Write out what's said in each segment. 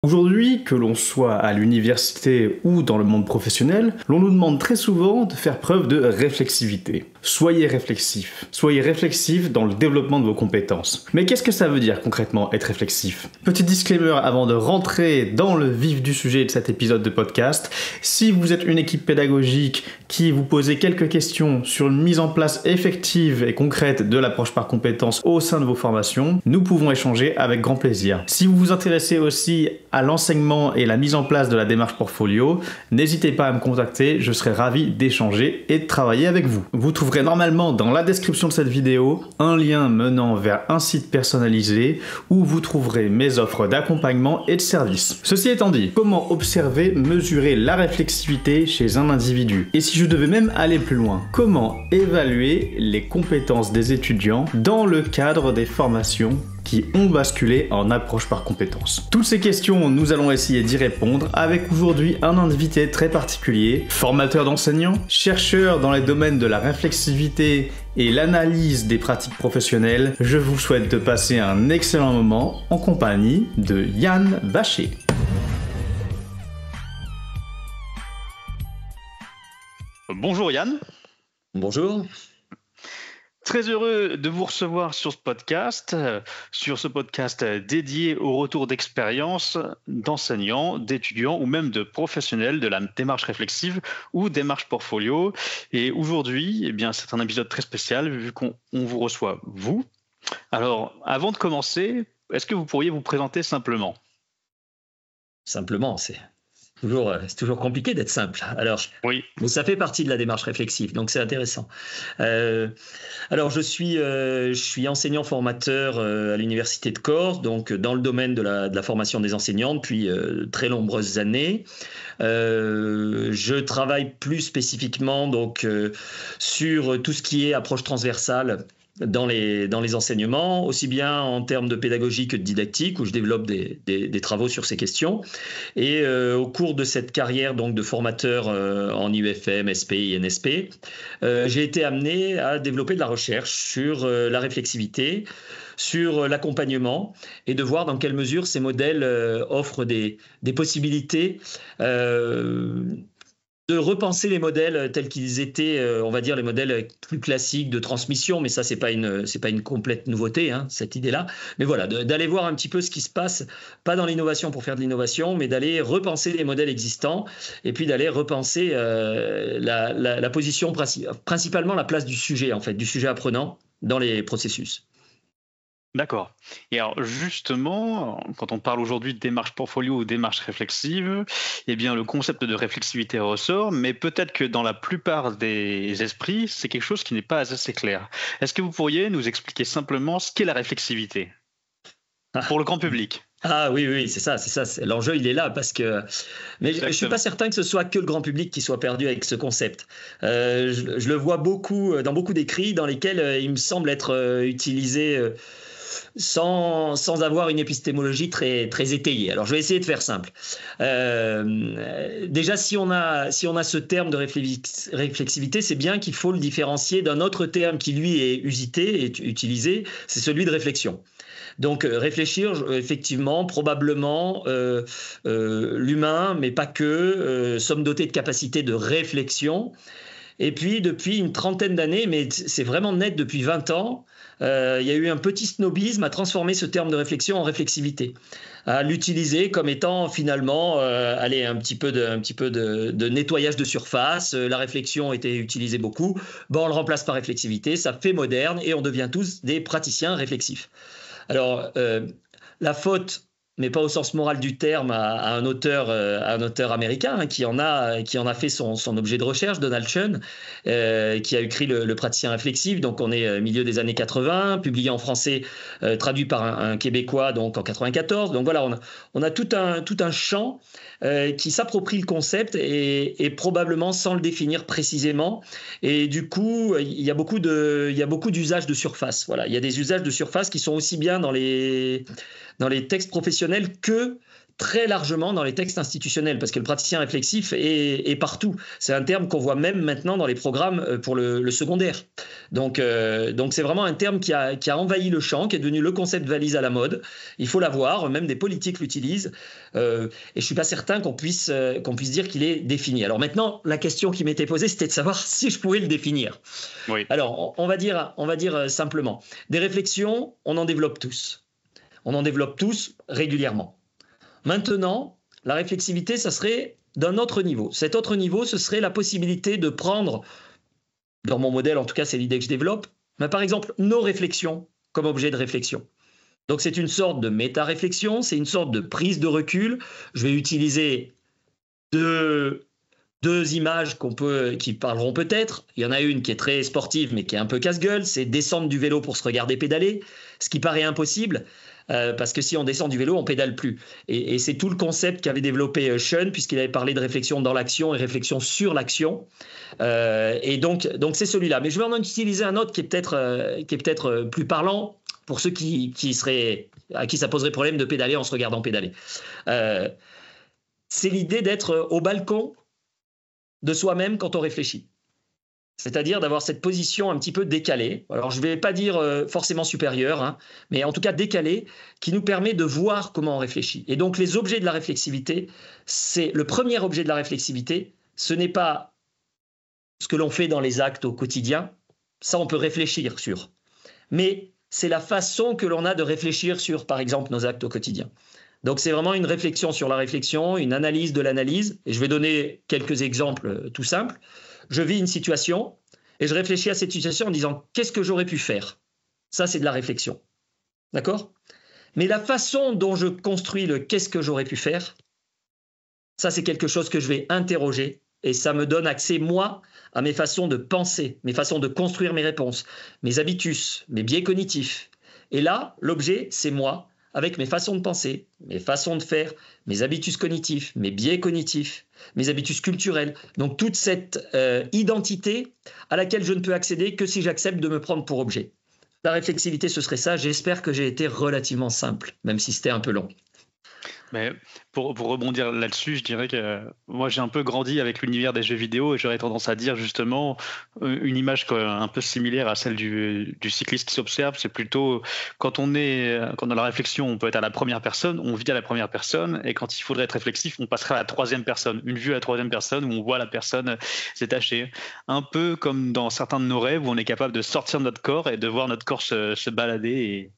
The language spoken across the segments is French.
Aujourd'hui, que l'on soit à l'université ou dans le monde professionnel, l'on nous demande très souvent de faire preuve de réflexivité. Soyez réflexif. Soyez réflexif dans le développement de vos compétences. Mais qu'est-ce que ça veut dire concrètement être réflexif? Petit disclaimer avant de rentrer dans le vif du sujet de cet épisode de podcast. Si vous êtes une équipe pédagogique qui vous posez quelques questions sur une mise en place effective et concrète de l'approche par compétences au sein de vos formations, nous pouvons échanger avec grand plaisir. Si vous vous intéressez aussi à l'enseignement et la mise en place de la démarche portfolio, n'hésitez pas à me contacter, je serai ravi d'échanger et de travailler avec vous. Vous trouverez normalement dans la description de cette vidéo un lien menant vers un site personnalisé où vous trouverez mes offres d'accompagnement et de services. Ceci étant dit, comment observer, mesurer la réflexivité chez un individu? Et si je devais même aller plus loin, comment évaluer les compétences des étudiants dans le cadre des formations qui ont basculé en approche par compétences? Toutes ces questions, nous allons essayer d'y répondre avec aujourd'hui un invité très particulier, formateur d'enseignants, chercheur dans les domaines de la réflexivité et l'analyse des pratiques professionnelles. Je vous souhaite de passer un excellent moment en compagnie de Yann Bacher. Bonjour Yann. Bonjour. Très heureux de vous recevoir sur ce podcast dédié au retour d'expérience d'enseignants, d'étudiants ou même de professionnels de la démarche réflexive ou démarche portfolio. Et aujourd'hui, c'est un épisode très spécial vu qu'on vous reçoit vous. Alors, avant de commencer, est-ce que vous pourriez vous présenter simplement? Simplement, c'est toujours compliqué d'être simple. Alors, oui. Mais ça fait partie de la démarche réflexive, donc c'est intéressant. Alors, je suis enseignant-formateur à l'université de Corse, donc dans le domaine de la formation des enseignants depuis très nombreuses années. Je travaille plus spécifiquement donc sur tout ce qui est approche transversale dans les enseignements, aussi bien en termes de pédagogie que de didactique, où je développe des travaux sur ces questions. Et au cours de cette carrière donc, de formateur en IUFM, SP, INSP, j'ai été amené à développer de la recherche sur la réflexivité, sur l'accompagnement et de voir dans quelle mesure ces modèles offrent des possibilités de repenser les modèles tels qu'ils étaient, on va dire, les modèles plus classiques de transmission, mais ça, c'est pas une complète nouveauté, hein, cette idée-là. Mais voilà, d'aller voir un petit peu ce qui se passe, pas dans l'innovation pour faire de l'innovation, mais d'aller repenser les modèles existants et puis d'aller repenser la position, principalement la place du sujet, en fait, du sujet apprenant dans les processus. D'accord. Et alors justement, quand on parle aujourd'hui de démarche portfolio ou démarche réflexive, le concept de réflexivité ressort, mais peut-être que dans la plupart des esprits, c'est quelque chose qui n'est pas assez clair. Est-ce que vous pourriez nous expliquer simplement ce qu'est la réflexivité pour le grand public? Ah oui, c'est ça. L'enjeu, il est là parce que. Mais je ne suis pas certain que ce soit que le grand public qui soit perdu avec ce concept. Je le vois beaucoup dans beaucoup d'écrits dans lesquels il me semble être utilisé. Sans avoir une épistémologie très étayée. Alors, je vais essayer de faire simple. Déjà, si on a ce terme de réflexivité, c'est bien qu'il faut le différencier d'un autre terme qui, lui, est usité, est utilisé, c'est celui de réflexion. Donc, réfléchir, effectivement, probablement, l'humain, mais pas que, sommes dotés de capacités de réflexion. Et puis, depuis une trentaine d'années, mais c'est vraiment net depuis 20 ans, il y a eu un petit snobisme à transformer ce terme de réflexion en réflexivité, à l'utiliser comme étant finalement un petit peu de nettoyage de surface. La réflexion était utilisée beaucoup. On le remplace par réflexivité, ça fait moderne et on devient tous des praticiens réflexifs. Alors, la faute, mais pas au sens moral du terme, à un auteur américain hein, qui en a fait son objet de recherche, Donald Chun, qui a écrit le praticien réflexif. Donc on est milieu des années 80, publié en français, traduit par un Québécois donc en 94. Donc voilà, on a tout un champ qui s'approprie le concept et probablement sans le définir précisément. Et du coup, il y a beaucoup d'usages de surface. Voilà, il y a des usages de surface qui sont aussi bien dans les textes professionnels que très largement dans les textes institutionnels, parce que le praticien réflexif est partout. C'est un terme qu'on voit même maintenant dans les programmes pour le secondaire. Donc c'est vraiment un terme qui a envahi le champ, qui est devenu le concept valise à la mode. Il faut l'avoir, même des politiques l'utilisent. Et je ne suis pas certain qu'on puisse dire qu'il est défini. Alors maintenant, la question qui m'était posée, c'était de savoir si je pouvais le définir. Oui. Alors, on va dire simplement, des réflexions, on en développe tous. On en développe tous régulièrement. Maintenant, la réflexivité, ça serait d'un autre niveau. Cet autre niveau, ce serait la possibilité de prendre, dans mon modèle, en tout cas, c'est l'idée que je développe, mais par exemple, nos réflexions comme objet de réflexion. Donc, c'est une sorte de méta-réflexion, c'est une sorte de prise de recul. Je vais utiliser deux images qui parleront peut-être. Il y en a une qui est très sportive, mais qui est un peu casse-gueule. C'est descendre du vélo pour se regarder pédaler, ce qui paraît impossible. Parce que si on descend du vélo, on pédale plus. Et c'est tout le concept qu'avait développé Schoen, puisqu'il avait parlé de réflexion dans l'action et réflexion sur l'action. Et donc c'est celui-là. Mais je vais en utiliser un autre qui est peut-être plus parlant pour ceux à qui ça poserait problème de pédaler en se regardant pédaler. C'est l'idée d'être au balcon de soi-même quand on réfléchit. C'est-à-dire d'avoir cette position un petit peu décalée. Alors, je ne vais pas dire forcément supérieure, hein, mais en tout cas décalée, qui nous permet de voir comment on réfléchit. Et donc, les objets de la réflexivité, c'est le premier objet de la réflexivité, ce n'est pas ce que l'on fait dans les actes au quotidien, ça on peut réfléchir sur, mais c'est la façon que l'on a de réfléchir sur, par exemple, nos actes au quotidien. Donc, c'est vraiment une réflexion sur la réflexion, une analyse de l'analyse, et je vais donner quelques exemples tout simples. Je vis une situation et je réfléchis à cette situation en disant « qu'est-ce que j'aurais pu faire ?» Ça, c'est de la réflexion. D'accord ? Mais la façon dont je construis le « qu'est-ce que j'aurais pu faire ?» ça, c'est quelque chose que je vais interroger et ça me donne accès, moi, à mes façons de penser, mes façons de construire mes réponses, mes habitus, mes biais cognitifs. Et là, l'objet, c'est moi, avec mes façons de penser, mes façons de faire, mes habitus cognitifs, mes biais cognitifs, mes habitus culturels. Donc toute cette identité à laquelle je ne peux accéder que si j'accepte de me prendre pour objet. La réflexivité, ce serait ça. J'espère que j'ai été relativement simple, même si c'était un peu long. Mais pour rebondir là-dessus, je dirais que moi j'ai un peu grandi avec l'univers des jeux vidéo et j'aurais tendance à dire justement une image un peu similaire à celle du cycliste qui s'observe. C'est plutôt quand dans la réflexion, on peut être à la première personne, on vit à la première personne, et quand il faudrait être réflexif, on passerait à la troisième personne, une vue à la troisième personne où on voit la personne s'étacher. Un peu comme dans certains de nos rêves où on est capable de sortir de notre corps et de voir notre corps se balader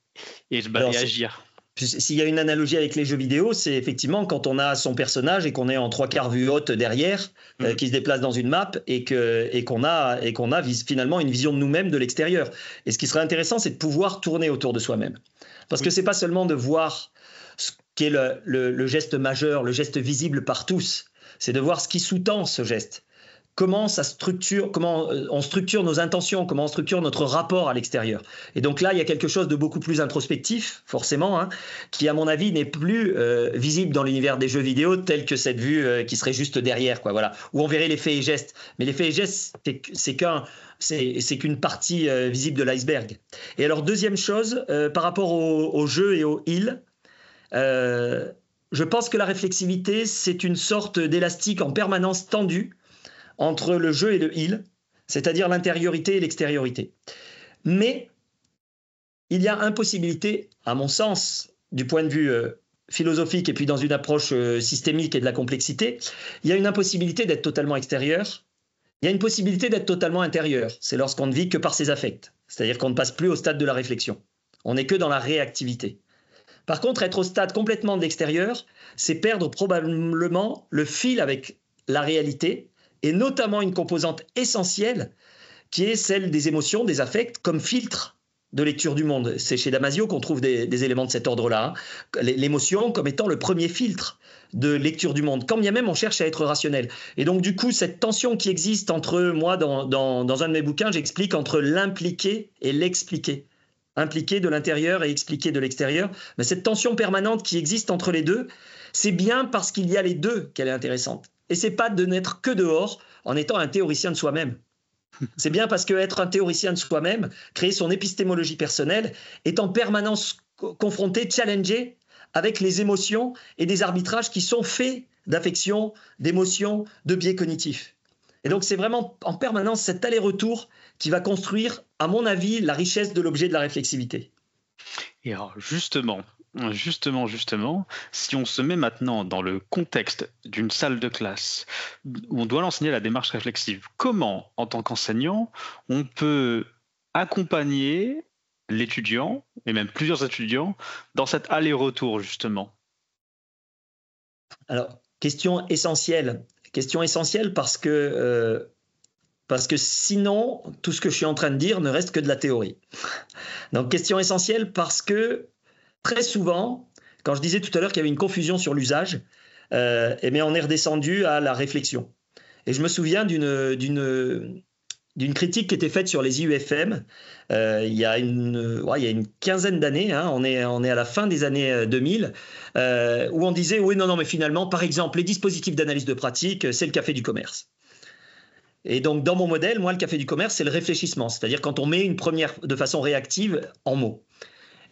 et agir. S'il y a une analogie avec les jeux vidéo, c'est effectivement quand on a son personnage et qu'on est en 3/4 vue haute derrière, qui se déplace dans une map et qu'on a finalement une vision de nous-mêmes de l'extérieur. Et ce qui serait intéressant, c'est de pouvoir tourner autour de soi-même. Parce que c'est pas seulement de voir ce qu'est le geste majeur, le geste visible par tous, c'est de voir ce qui sous-tend ce geste. Comment on structure nos intentions, comment on structure notre rapport à l'extérieur. Et donc là, il y a quelque chose de beaucoup plus introspectif, forcément, hein, qui, à mon avis, n'est plus visible dans l'univers des jeux vidéo, tel que cette vue qui serait juste derrière, quoi, voilà, où on verrait les faits et gestes. Mais les faits et gestes, c'est qu'une partie visible de l'iceberg. Et alors, deuxième chose, par rapport au jeu et au heal, je pense que la réflexivité, c'est une sorte d'élastique en permanence tendu entre le jeu et le heal, c'est-à-dire l'intériorité et l'extériorité. Mais il y a impossibilité, à mon sens, du point de vue philosophique et puis dans une approche systémique et de la complexité, il y a une impossibilité d'être totalement extérieur, il y a une possibilité d'être totalement intérieur. C'est lorsqu'on ne vit que par ses affects, c'est-à-dire qu'on ne passe plus au stade de la réflexion. On n'est que dans la réactivité. Par contre, être au stade complètement de l'extérieur, c'est perdre probablement le fil avec la réalité, et notamment une composante essentielle qui est celle des émotions, des affects, comme filtre de lecture du monde. C'est chez Damasio qu'on trouve des éléments de cet ordre-là. Hein. L'émotion comme étant le premier filtre de lecture du monde, quand bien même on cherche à être rationnel. Et donc du coup, cette tension qui existe entre, moi, dans un de mes bouquins, j'explique entre l'impliqué et l'expliqué. Impliqué de l'intérieur et expliqué de l'extérieur. Mais cette tension permanente qui existe entre les deux, c'est bien parce qu'il y a les deux qu'elle est intéressante. Et c'est pas de n'être que dehors en étant un théoricien de soi-même. C'est bien parce qu'être un théoricien de soi-même, créer son épistémologie personnelle, est en permanence confronté, challengé avec les émotions et des arbitrages qui sont faits d'affection, d'émotions, de biais cognitifs. Et donc c'est vraiment en permanence cet aller-retour qui va construire, à mon avis, la richesse de l'objet de la réflexivité. Et alors justement, si on se met maintenant dans le contexte d'une salle de classe où on doit enseigner la démarche réflexive, comment, en tant qu'enseignant, on peut accompagner l'étudiant, et même plusieurs étudiants, dans cet aller-retour justement? Alors, question essentielle parce que sinon, tout ce que je suis en train de dire ne reste que de la théorie. Donc, question essentielle parce que très souvent, quand je disais tout à l'heure qu'il y avait une confusion sur l'usage, eh bien, on est redescendu à la réflexion. Et je me souviens d'une critique qui était faite sur les IUFM il y a une quinzaine d'années, hein, on est à la fin des années 2000, où on disait oui, non, mais finalement, par exemple, les dispositifs d'analyse de pratique, c'est le café du commerce. Et donc, dans mon modèle, moi, le café du commerce, c'est le réfléchissement, c'est-à-dire quand on met une première de façon réactive en mots.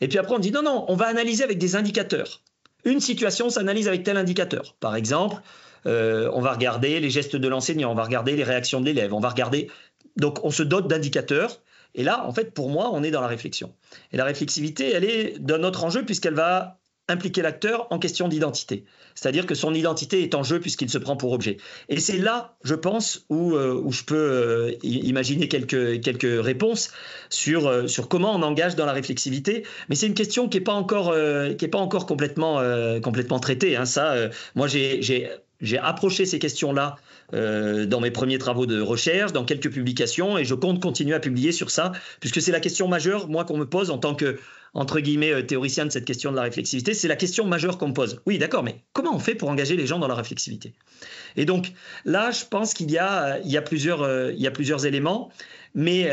Et puis après, on dit non, on va analyser avec des indicateurs. Une situation s'analyse avec tel indicateur. Par exemple, on va regarder les gestes de l'enseignant, on va regarder les réactions de l'élève, on va regarder... Donc, on se dote d'indicateurs. Et là, en fait, pour moi, on est dans la réflexion. Et la réflexivité, elle est d'un autre enjeu puisqu'elle va impliquer l'acteur en question d'identité. C'est-à-dire que son identité est en jeu puisqu'il se prend pour objet. Et c'est là, je pense, où je peux imaginer quelques réponses sur comment on engage dans la réflexivité. Mais c'est une question qui n'est pas encore complètement traitée. Hein. Moi, j'ai approché ces questions-là dans mes premiers travaux de recherche, dans quelques publications, et je compte continuer à publier sur ça, puisque c'est la question majeure, moi, qu'on me pose en tant que, entre guillemets, théoricien de cette question de la réflexivité. C'est la question majeure qu'on me pose. Oui, d'accord, mais comment on fait pour engager les gens dans la réflexivité? Et donc là, je pense qu'il y a plusieurs éléments, mais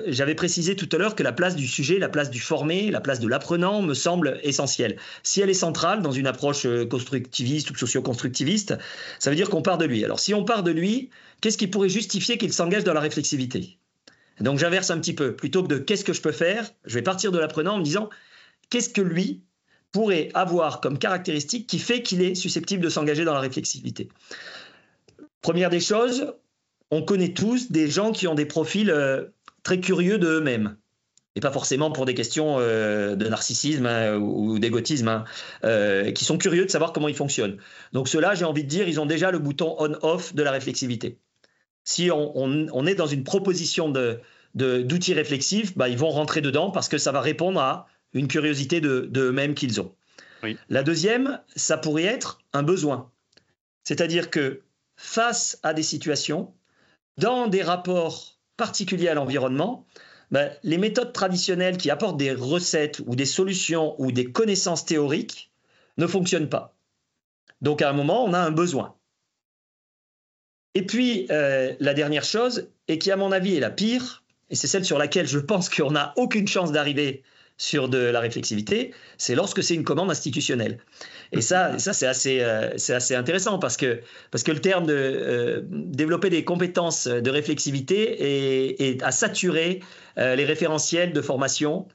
j'avais précisé tout à l'heure que la place du sujet, la place du formé, la place de l'apprenant me semble essentielle. Si elle est centrale dans une approche constructiviste ou socio-constructiviste, ça veut dire qu'on part de lui. Alors si on part de lui, qu'est-ce qui pourrait justifier qu'il s'engage dans la réflexivité? Donc j'inverse un petit peu. Plutôt que de qu'est-ce que je peux faire, je vais partir de l'apprenant en me disant qu'est-ce que lui pourrait avoir comme caractéristique qui fait qu'il est susceptible de s'engager dans la réflexivité. Première des choses, on connaît tous des gens qui ont des profils très curieux d'eux-mêmes. Et pas forcément pour des questions de narcissisme ou d'égotisme, qui sont curieux de savoir comment ils fonctionnent. Donc ceux-là, j'ai envie de dire, ils ont déjà le bouton on-off de la réflexivité. Si on est dans une proposition d'outils réflexifs, ils vont rentrer dedans parce que ça va répondre à une curiosité d'eux-mêmes qu'ils ont. Oui. La deuxième, ça pourrait être un besoin. C'est-à-dire que face à des situations, dans des rapports particuliers à l'environnement, les méthodes traditionnelles qui apportent des recettes ou des solutions ou des connaissances théoriques ne fonctionnent pas. Donc à un moment, on a un besoin. Et puis, la dernière chose, et qui à mon avis est la pire, et c'est celle sur laquelle je pense qu'on n'a aucune chance d'arriver sur de la réflexivité, c'est lorsque c'est une commande institutionnelle. Et ça c'est assez intéressant parce que le terme de développer des compétences de réflexivité est à saturer les référentiels de formation.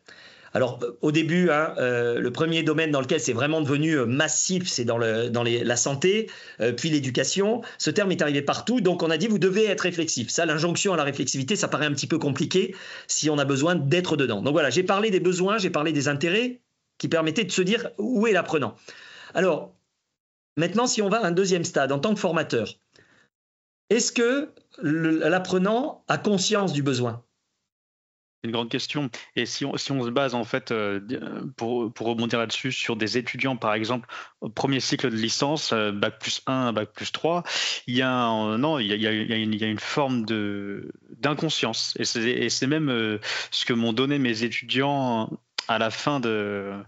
Alors au début, le premier domaine dans lequel c'est vraiment devenu massif, c'est dans la santé, puis l'éducation. Ce terme est arrivé partout, donc on a dit vous devez être réflexif. Ça, l'injonction à la réflexivité, ça paraît un petit peu compliqué si on a besoin d'être dedans. Donc voilà, j'ai parlé des besoins, j'ai parlé des intérêts qui permettaient de se dire où est l'apprenant. Alors maintenant, si on va à un deuxième stade en tant que formateur, est-ce que l'apprenant a conscience du besoin ? C'est une grande question. Et si on se base, en fait, pour rebondir là-dessus, sur des étudiants, par exemple, au premier cycle de licence, Bac plus 1, Bac plus 3, il y a une forme d'inconscience. Et c'est même ce que m'ont donné mes étudiants à la fin de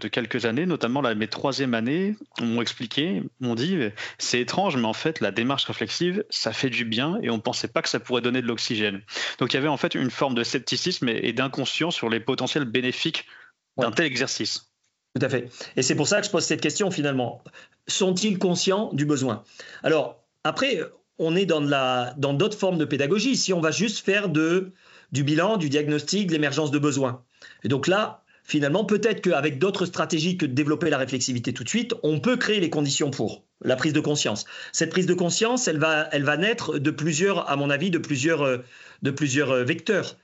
quelques années, notamment mes troisième années, m'ont expliqué, m'ont dit c'est étrange, mais en fait la démarche réflexive, ça fait du bien et on ne pensait pas que ça pourrait donner de l'oxygène. Donc il y avait en fait une forme de scepticisme et d'inconscience sur les potentiels bénéfiques d'un tel exercice. Tout à fait. Et c'est pour ça que je pose cette question finalement. Sont-ils conscients du besoin ? Alors après, on est dans d'autres formes de pédagogie. Si on va juste faire du bilan, du diagnostic, de l'émergence de besoins. Et donc là, finalement, peut-être qu'avec d'autres stratégies que de développer la réflexivité tout de suite, on peut créer les conditions pour la prise de conscience. Cette prise de conscience, elle va naître de plusieurs, à mon avis, de plusieurs vecteurs.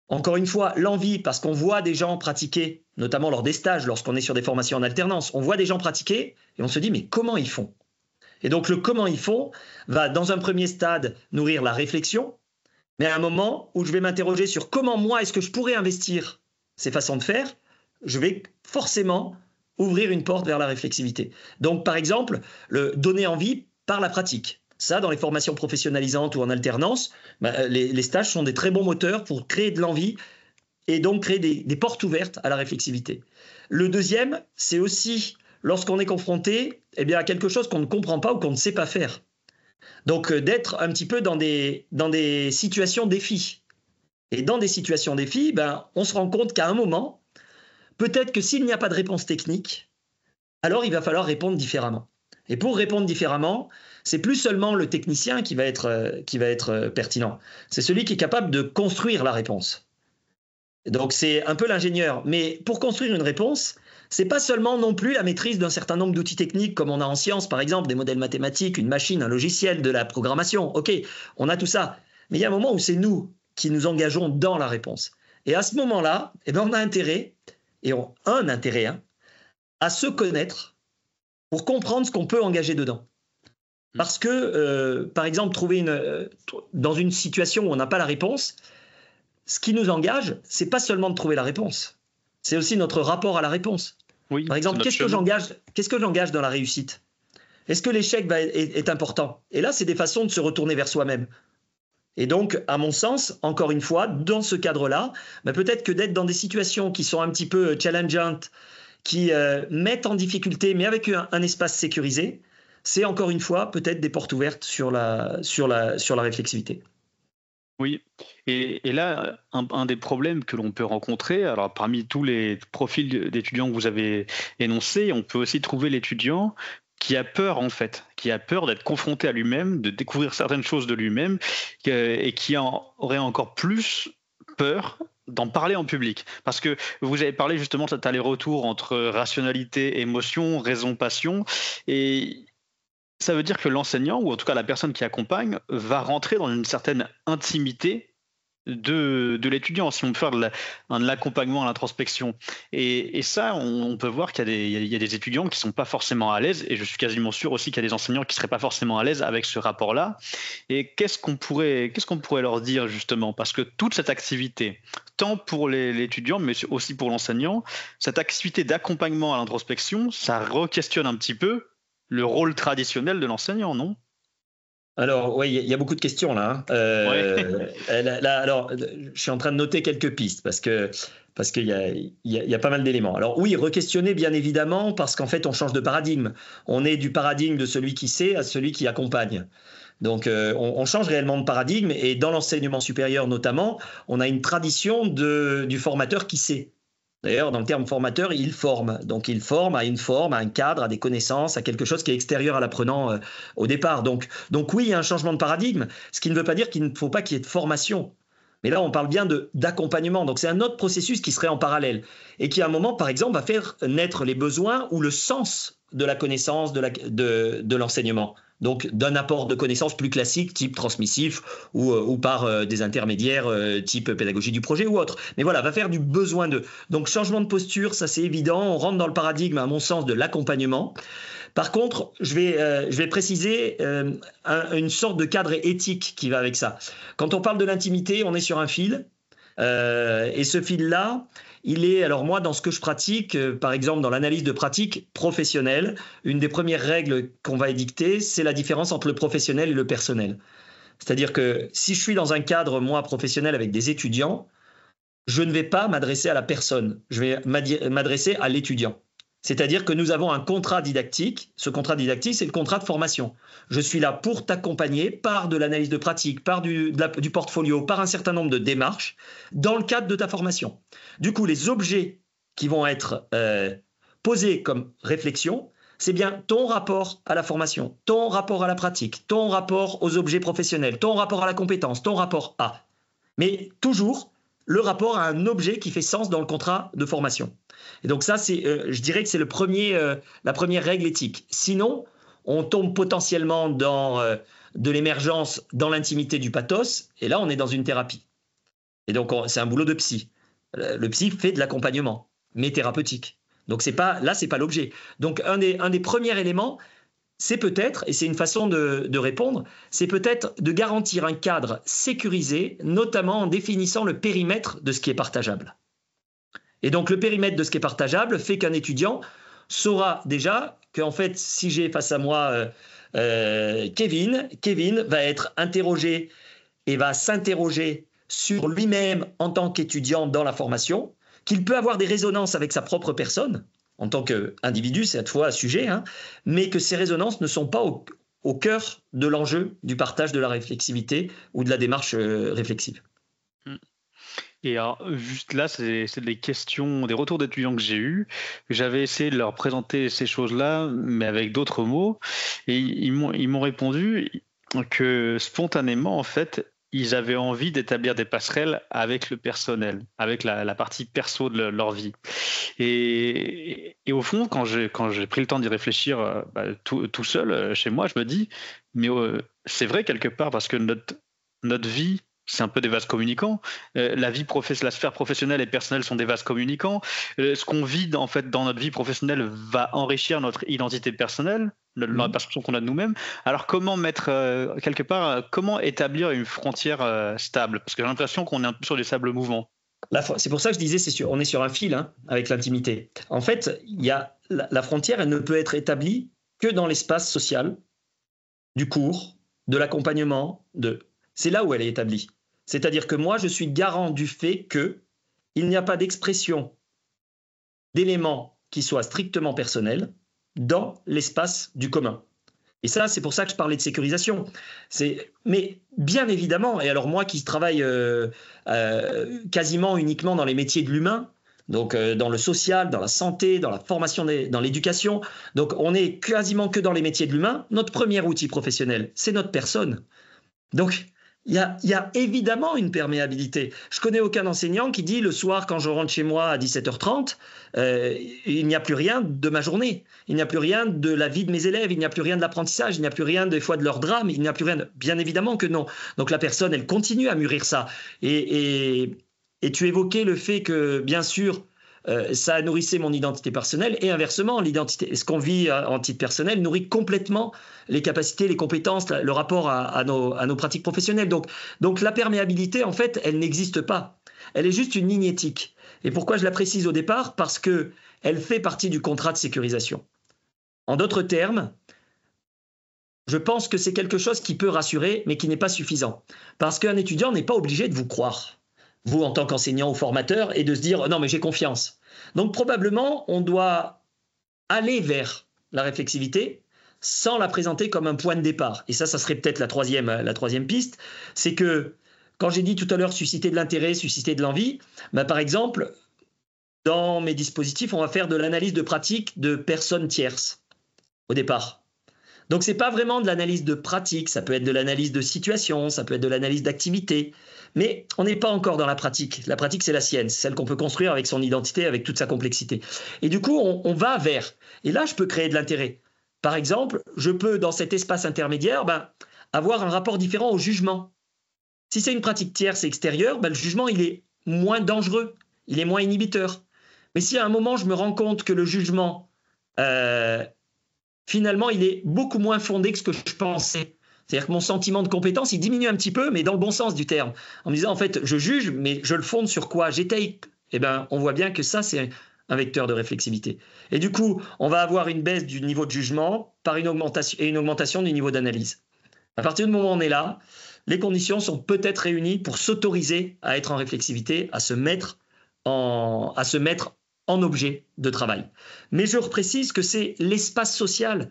Encore une fois, l'envie, parce qu'on voit des gens pratiquer, notamment lors des stages, lorsqu'on est sur des formations en alternance, on voit des gens pratiquer et on se dit, mais comment ils font ? Et donc, le comment ils font va, dans un premier stade, nourrir la réflexion, mais à un moment où je vais m'interroger sur comment, moi, est-ce que je pourrais investir ces façons de faire, je vais forcément ouvrir une porte vers la réflexivité. Donc, par exemple, le donner envie par la pratique. Ça, dans les formations professionnalisantes ou en alternance, les stages sont des très bons moteurs pour créer de l'envie et donc créer des portes ouvertes à la réflexivité. Le deuxième, c'est aussi lorsqu'on est confronté à quelque chose qu'on ne comprend pas ou qu'on ne sait pas faire. Donc, d'être un petit peu dans des situations défis. Et dans des situations défis, on se rend compte qu'à un moment, peut-être que s'il n'y a pas de réponse technique, alors il va falloir répondre différemment. Et pour répondre différemment, c'est plus seulement le technicien qui va être pertinent. C'est celui qui est capable de construire la réponse. Donc c'est un peu l'ingénieur. Mais pour construire une réponse, c'est pas seulement non plus la maîtrise d'un certain nombre d'outils techniques comme on a en sciences, par exemple, des modèles mathématiques, une machine, un logiciel, de la programmation. OK, on a tout ça. Mais il y a un moment où c'est nous qui nous engageons dans la réponse. Et à ce moment-là, on a intérêt, à se connaître pour comprendre ce qu'on peut engager dedans. Parce que, par exemple, dans une situation où on n'a pas la réponse, ce qui nous engage, c'est pas seulement de trouver la réponse, c'est aussi notre rapport à la réponse. Oui, par exemple, qu'est-ce que j'engage dans la réussite ? Est-ce que l'échec est important ? Et là, c'est des façons de se retourner vers soi-même. Et donc, à mon sens, encore une fois, dans ce cadre-là, peut-être que d'être dans des situations qui sont un petit peu challengeantes, qui mettent en difficulté, mais avec un espace sécurisé, c'est encore une fois peut-être des portes ouvertes sur la réflexivité. Oui, et là, un des problèmes que l'on peut rencontrer, alors parmi tous les profils d'étudiants que vous avez énoncés, on peut aussi trouver l'étudiant qui a peur en fait, qui a peur d'être confronté à lui-même, de découvrir certaines choses de lui-même, et qui aurait encore plus peur d'en parler en public. Parce que vous avez parlé justement de cet aller-retour entre rationalité, émotion, raison, passion, et ça veut dire que l'enseignant, ou en tout cas la personne qui accompagne, va rentrer dans une certaine intimité de l'étudiant, si on peut faire de l'accompagnement à l'introspection. Et ça, on peut voir qu'il y a des étudiants qui ne sont pas forcément à l'aise, et je suis quasiment sûr aussi qu'il y a des enseignants qui ne seraient pas forcément à l'aise avec ce rapport-là. Et qu'est-ce qu'on pourrait leur dire justement ? Parce que toute cette activité, tant pour l'étudiant, mais aussi pour l'enseignant, cette activité d'accompagnement à l'introspection, ça re-questionne un petit peu le rôle traditionnel de l'enseignant, non ? Alors, oui, il y a beaucoup de questions là. Alors, je suis en train de noter quelques pistes parce qu'il y a pas mal d'éléments. Alors oui, re-questionner bien évidemment parce qu'en fait, on change de paradigme. On est du paradigme de celui qui sait à celui qui accompagne. Donc, on change réellement de paradigme et dans l'enseignement supérieur notamment, on a une tradition du formateur qui sait. D'ailleurs, dans le terme formateur, il forme. Donc, il forme à une forme, à un cadre, à des connaissances, à quelque chose qui est extérieur à l'apprenant au départ. Donc oui, il y a un changement de paradigme, ce qui ne veut pas dire qu'il ne faut pas qu'il y ait de formation. Mais là, on parle bien d'accompagnement. Donc, c'est un autre processus qui serait en parallèle et qui, à un moment, par exemple, va faire naître les besoins ou le sens de la connaissance de l'enseignement. Donc, d'un apport de connaissances plus classique, type transmissif ou par des intermédiaires type pédagogie du projet ou autre. Mais voilà, va faire du besoin de. Donc, changement de posture, ça c'est évident. On rentre dans le paradigme, à mon sens, de l'accompagnement. Par contre, je vais préciser une sorte de cadre éthique qui va avec ça. Quand on parle de l'intimité, on est sur un fil. Et ce fil-là, il est, alors moi, dans ce que je pratique, par exemple dans l'analyse de pratique professionnelle, une des premières règles qu'on va édicter, c'est la différence entre le professionnel et le personnel. C'est-à-dire que si je suis dans un cadre, moi, professionnel avec des étudiants, je ne vais pas m'adresser à la personne, je vais m'adresser à l'étudiant. C'est-à-dire que nous avons un contrat didactique. Ce contrat didactique, c'est le contrat de formation. Je suis là pour t'accompagner par de l'analyse de pratique, par du portfolio, par un certain nombre de démarches dans le cadre de ta formation. Du coup, les objets qui vont être posés comme réflexion, c'est bien ton rapport à la formation, ton rapport à la pratique, ton rapport aux objets professionnels, ton rapport à la compétence, ton rapport à. Mais toujours le rapport à un objet qui fait sens dans le contrat de formation. Et donc ça, je dirais que c'est la première règle éthique. Sinon, on tombe potentiellement dans de l'émergence dans l'intimité du pathos, et là, on est dans une thérapie. Et donc, c'est un boulot de psy. Le psy fait de l'accompagnement, mais thérapeutique. Donc, c'est pas l'objet. Donc, un des premiers éléments, c'est peut-être, et c'est une façon de répondre, c'est peut-être de garantir un cadre sécurisé, notamment en définissant le périmètre de ce qui est partageable. Et donc, le périmètre de ce qui est partageable fait qu'un étudiant saura déjà qu'en fait, si j'ai face à moi Kevin va être interrogé et va s'interroger sur lui-même en tant qu'étudiant dans la formation, qu'il peut avoir des résonances avec sa propre personne, en tant qu'individu, c'est à la fois un sujet, mais que ces résonances ne sont pas au cœur de l'enjeu du partage de la réflexivité ou de la démarche réflexive. Et alors, juste là, c'est des questions, des retours d'étudiants que j'ai eus. J'avais essayé de leur présenter ces choses-là, mais avec d'autres mots. Et ils m'ont répondu que spontanément, en fait, ils avaient envie d'établir des passerelles avec le personnel, avec la partie perso de leur vie. Et au fond, quand j'ai pris le temps d'y réfléchir tout seul chez moi, je me dis, mais c'est vrai quelque part, parce que notre vie, c'est un peu des vases communicants. La sphère professionnelle et personnelle sont des vases communicants. Ce qu'on vit en fait dans notre vie professionnelle va enrichir notre identité personnelle, la perception qu'on a de nous-mêmes. Alors comment comment établir une frontière stable? Parce que j'ai l'impression qu'on est un peu sur des sables mouvants. C'est pour ça que je disais, on est sur un fil avec l'intimité. En fait, la frontière, elle ne peut être établie que dans l'espace social, du cours, de l'accompagnement. C'est là où elle est établie. C'est-à-dire que moi, je suis garant du fait qu'il n'y a pas d'expression d'éléments qui soient strictement personnels dans l'espace du commun. Et ça, c'est pour ça que je parlais de sécurisation. Mais bien évidemment, et alors moi qui travaille quasiment uniquement dans les métiers de l'humain, donc dans le social, dans la santé, dans la formation, dans l'éducation, donc on est quasiment que dans les métiers de l'humain, notre premier outil professionnel, c'est notre personne. Donc, il y a évidemment une perméabilité. Je connais aucun enseignant qui dit le soir, quand je rentre chez moi à 17h30, il n'y a plus rien de ma journée. Il n'y a plus rien de la vie de mes élèves. Il n'y a plus rien de l'apprentissage. Il n'y a plus rien des fois de leur drame. Il n'y a plus rien. Bien évidemment que non. Donc la personne, elle continue à mûrir ça. Et tu évoquais le fait que, bien sûr, ça nourrissait mon identité personnelle et inversement, ce qu'on vit en titre personnel nourrit complètement les capacités, les compétences, le rapport à nos pratiques professionnelles. Donc la perméabilité, en fait, elle n'existe pas. Elle est juste une ligne éthique. Et pourquoi je la précise au départ? Parce qu'elle fait partie du contrat de sécurisation. En d'autres termes, je pense que c'est quelque chose qui peut rassurer, mais qui n'est pas suffisant. Parce qu'un étudiant n'est pas obligé de vous croire, vous en tant qu'enseignant ou formateur, et de se dire « non, mais j'ai confiance ». Donc probablement, on doit aller vers la réflexivité sans la présenter comme un point de départ. Et ça serait peut-être la troisième piste, c'est que, quand j'ai dit tout à l'heure susciter de l'intérêt, susciter de l'envie, par exemple, dans mes dispositifs, on va faire de l'analyse de pratique de personnes tierces au départ. Donc ce n'est pas vraiment de l'analyse de pratique, ça peut être de l'analyse de situation, ça peut être de l'analyse d'activité, mais on n'est pas encore dans la pratique. La pratique, c'est la sienne, c'est celle qu'on peut construire avec son identité, avec toute sa complexité. Et du coup, on va vers. Et là, je peux créer de l'intérêt. Par exemple, je peux, dans cet espace intermédiaire, avoir un rapport différent au jugement. Si c'est une pratique tierce et extérieure, le jugement, il est moins dangereux, il est moins inhibiteur. Mais si à un moment, je me rends compte que le jugement, finalement, il est beaucoup moins fondé que ce que je pensais. C'est-à-dire que mon sentiment de compétence, il diminue un petit peu, mais dans le bon sens du terme. En me disant, en fait, je juge, mais je le fonde sur quoi? J'étaye. On voit bien que ça, c'est un vecteur de réflexivité. Et du coup, on va avoir une baisse du niveau de jugement par une augmentation du niveau d'analyse. À partir du moment où on est là, les conditions sont peut-être réunies pour s'autoriser à être en réflexivité, à se mettre en objet de travail. Mais je reprécise que c'est l'espace social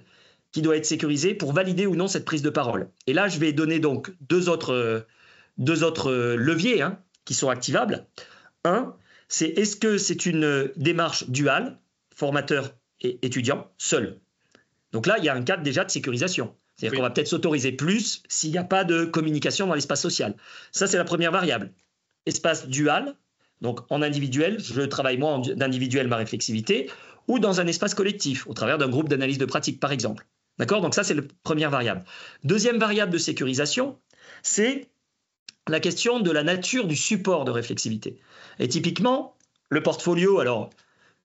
qui doit être sécurisé pour valider ou non cette prise de parole. Et là, je vais donner donc deux autres leviers qui sont activables. Un, c'est est-ce que c'est une démarche duale, formateur et étudiant, seul? Donc là, il y a un cadre déjà de sécurisation. C'est-à-dire qu'on va peut-être s'autoriser plus s'il n'y a pas de communication dans l'espace social. Ça, c'est la première variable. Espace dual, Donc en individuel, je travaille moi en individuel ma réflexivité, ou dans un espace collectif, au travers d'un groupe d'analyse de pratique, par exemple. D'accord? Donc ça, c'est la première variable. Deuxième variable de sécurisation, c'est la question de la nature du support de réflexivité. Et typiquement, le portfolio, alors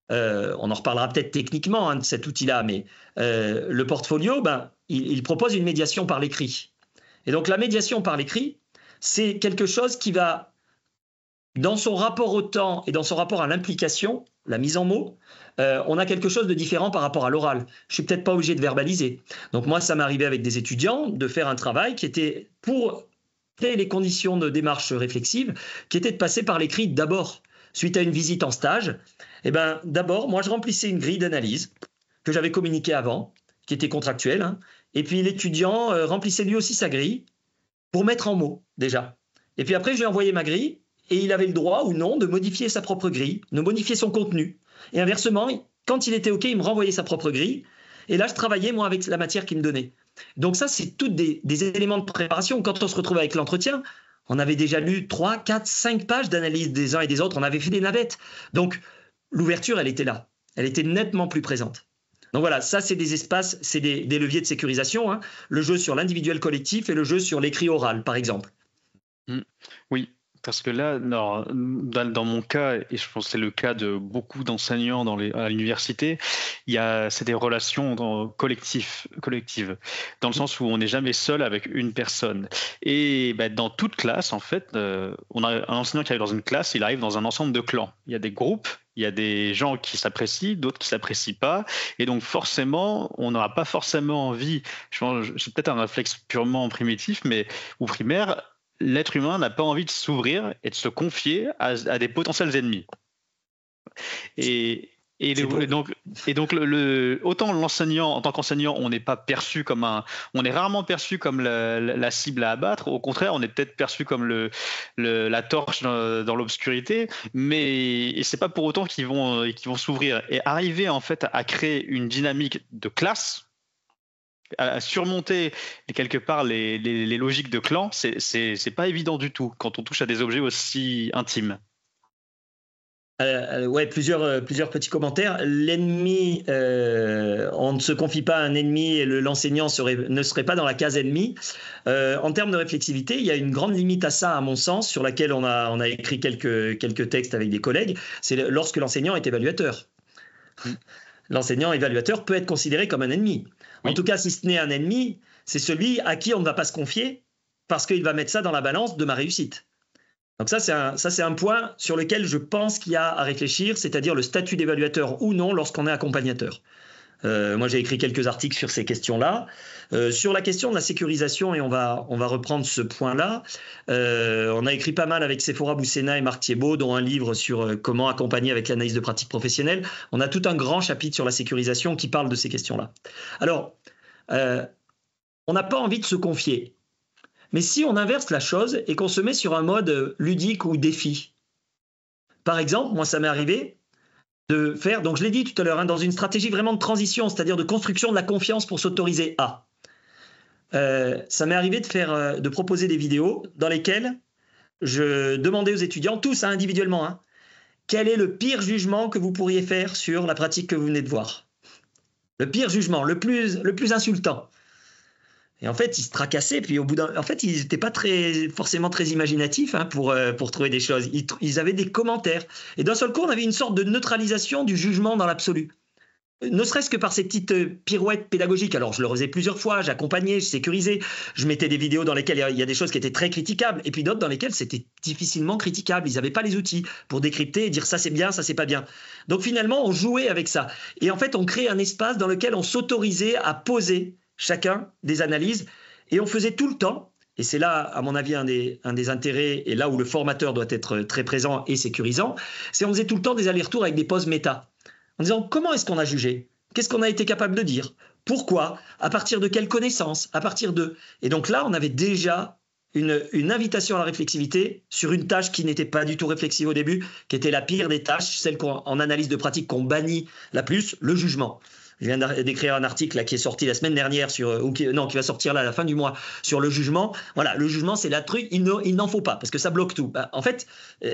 on en reparlera peut-être techniquement de cet outil-là, mais le portfolio, il propose une médiation par l'écrit. Et donc la médiation par l'écrit, c'est quelque chose qui va, dans son rapport au temps et dans son rapport à l'implication, la mise en mots, on a quelque chose de différent par rapport à l'oral. Je ne suis peut-être pas obligé de verbaliser. Donc moi, ça m'arrivait avec des étudiants de faire un travail qui était, pour créer les conditions de démarche réflexive, qui était de passer par l'écrit d'abord. Suite à une visite en stage, d'abord, moi, je remplissais une grille d'analyse que j'avais communiquée avant, qui était contractuelle, hein, et puis l'étudiant remplissait lui aussi sa grille pour mettre en mots, déjà. Et puis après, je lui ai envoyé ma grille, et il avait le droit ou non de modifier sa propre grille, de modifier son contenu. Et inversement, quand il était OK, il me renvoyait sa propre grille. Et là, je travaillais, moi, avec la matière qu'il me donnait. Donc ça, c'est tous des éléments de préparation. Quand on se retrouve avec l'entretien, on avait déjà lu 3, 4, 5 pages d'analyse des uns et des autres. On avait fait des navettes. Donc, l'ouverture, elle était là. Elle était nettement plus présente. Donc voilà, ça, c'est des espaces, c'est des leviers de sécurisation. Hein. Le jeu sur l'individuel collectif et le jeu sur l'écrit oral, par exemple. Oui. Parce que là, dans mon cas, et je pense que c'est le cas de beaucoup d'enseignants à l'université, c'est des relations collectives, dans le sens où on n'est jamais seul avec une personne. Et dans toute classe, en fait, on a un enseignant qui arrive dans une classe, il arrive dans un ensemble de clans. Il y a des groupes, il y a des gens qui s'apprécient, d'autres qui ne s'apprécient pas. Et donc forcément, on n'aura pas forcément envie, c'est peut-être un réflexe purement primitif ou primaire, l'être humain n'a pas envie de s'ouvrir et de se confier à des potentiels ennemis. Donc autant l'enseignant, en tant qu'enseignant, on n'est pas perçu on est rarement perçu comme la cible à abattre. Au contraire, on est peut-être perçu comme la torche dans l'obscurité, mais c'est pas pour autant qu'ils vont s'ouvrir. Et arriver en fait à créer une dynamique de classe, à surmonter quelque part les logiques de clan, c'est pas évident du tout quand on touche à des objets aussi intimes. Ouais, plusieurs petits commentaires. L'ennemi, on ne se confie pas à un ennemi et l'enseignant ne serait pas dans la case ennemi. En termes de réflexivité, il y a une grande limite à ça, à mon sens, sur laquelle on a écrit quelques textes avec des collègues. C'est lorsque l'enseignant est évaluateur. L'enseignant évaluateur peut être considéré comme un ennemi. En tout cas, si ce n'est un ennemi, c'est celui à qui on ne va pas se confier parce qu'il va mettre ça dans la balance de ma réussite. Donc ça, c'est un point sur lequel je pense qu'il y a à réfléchir, c'est-à-dire le statut d'évaluateur ou non lorsqu'on est accompagnateur. Moi, j'ai écrit quelques articles sur ces questions-là. Sur la question de la sécurisation, et on va reprendre ce point-là, on a écrit pas mal avec Sephora Boussena et Marc Thiebaud, dont un livre sur comment accompagner avec l'analyse de pratique professionnelle. On a tout un grand chapitre sur la sécurisation qui parle de ces questions-là. Alors, on n'a pas envie de se confier. Mais si on inverse la chose et qu'on se met sur un mode ludique ou défi, par exemple, moi, ça m'est arrivé de faire, donc je l'ai dit tout à l'heure, dans une stratégie vraiment de transition, c'est-à-dire de construction de la confiance pour s'autoriser à. Ça m'est arrivé de proposer des vidéos dans lesquelles je demandais aux étudiants, tous individuellement, quel est le pire jugement que vous pourriez faire sur la pratique que vous venez de voir. Le pire jugement, le plus insultant. Et en fait, ils se tracassaient, puis au bout en fait, ils n'étaient pas forcément très imaginatifs pour trouver des choses. Ils avaient des commentaires. Et d'un seul coup, on avait une sorte de neutralisation du jugement dans l'absolu. Ne serait-ce que par ces petites pirouettes pédagogiques. Alors, je le faisais plusieurs fois, j'accompagnais, je sécurisais, je mettais des vidéos dans lesquelles il y a des choses qui étaient très critiquables, et puis d'autres dans lesquelles c'était difficilement critiquable. Ils n'avaient pas les outils pour décrypter et dire ça c'est bien, ça c'est pas bien. Donc finalement, on jouait avec ça. Et en fait, on créait un espace dans lequel on s'autorisait à poser chacun des analyses, et on faisait tout le temps, et c'est là, à mon avis, un des intérêts, et là où le formateur doit être très présent et sécurisant, c'est on faisait tout le temps des allers-retours avec des pauses méta, en disant comment est-ce qu'on a jugé, qu'est-ce qu'on a été capable de dire, pourquoi, à partir de quelles connaissances, à partir de... Et donc là, on avait déjà une invitation à la réflexivité sur une tâche qui n'était pas du tout réflexive au début, qui était la pire des tâches, celle en analyse de pratique qu'on bannit la plus, le jugement. Je viens d'écrire un article là, qui est sorti la semaine dernière qui va sortir là à la fin du mois sur le jugement. Voilà, le jugement, c'est la truc, il n'en faut pas parce que ça bloque tout. En fait,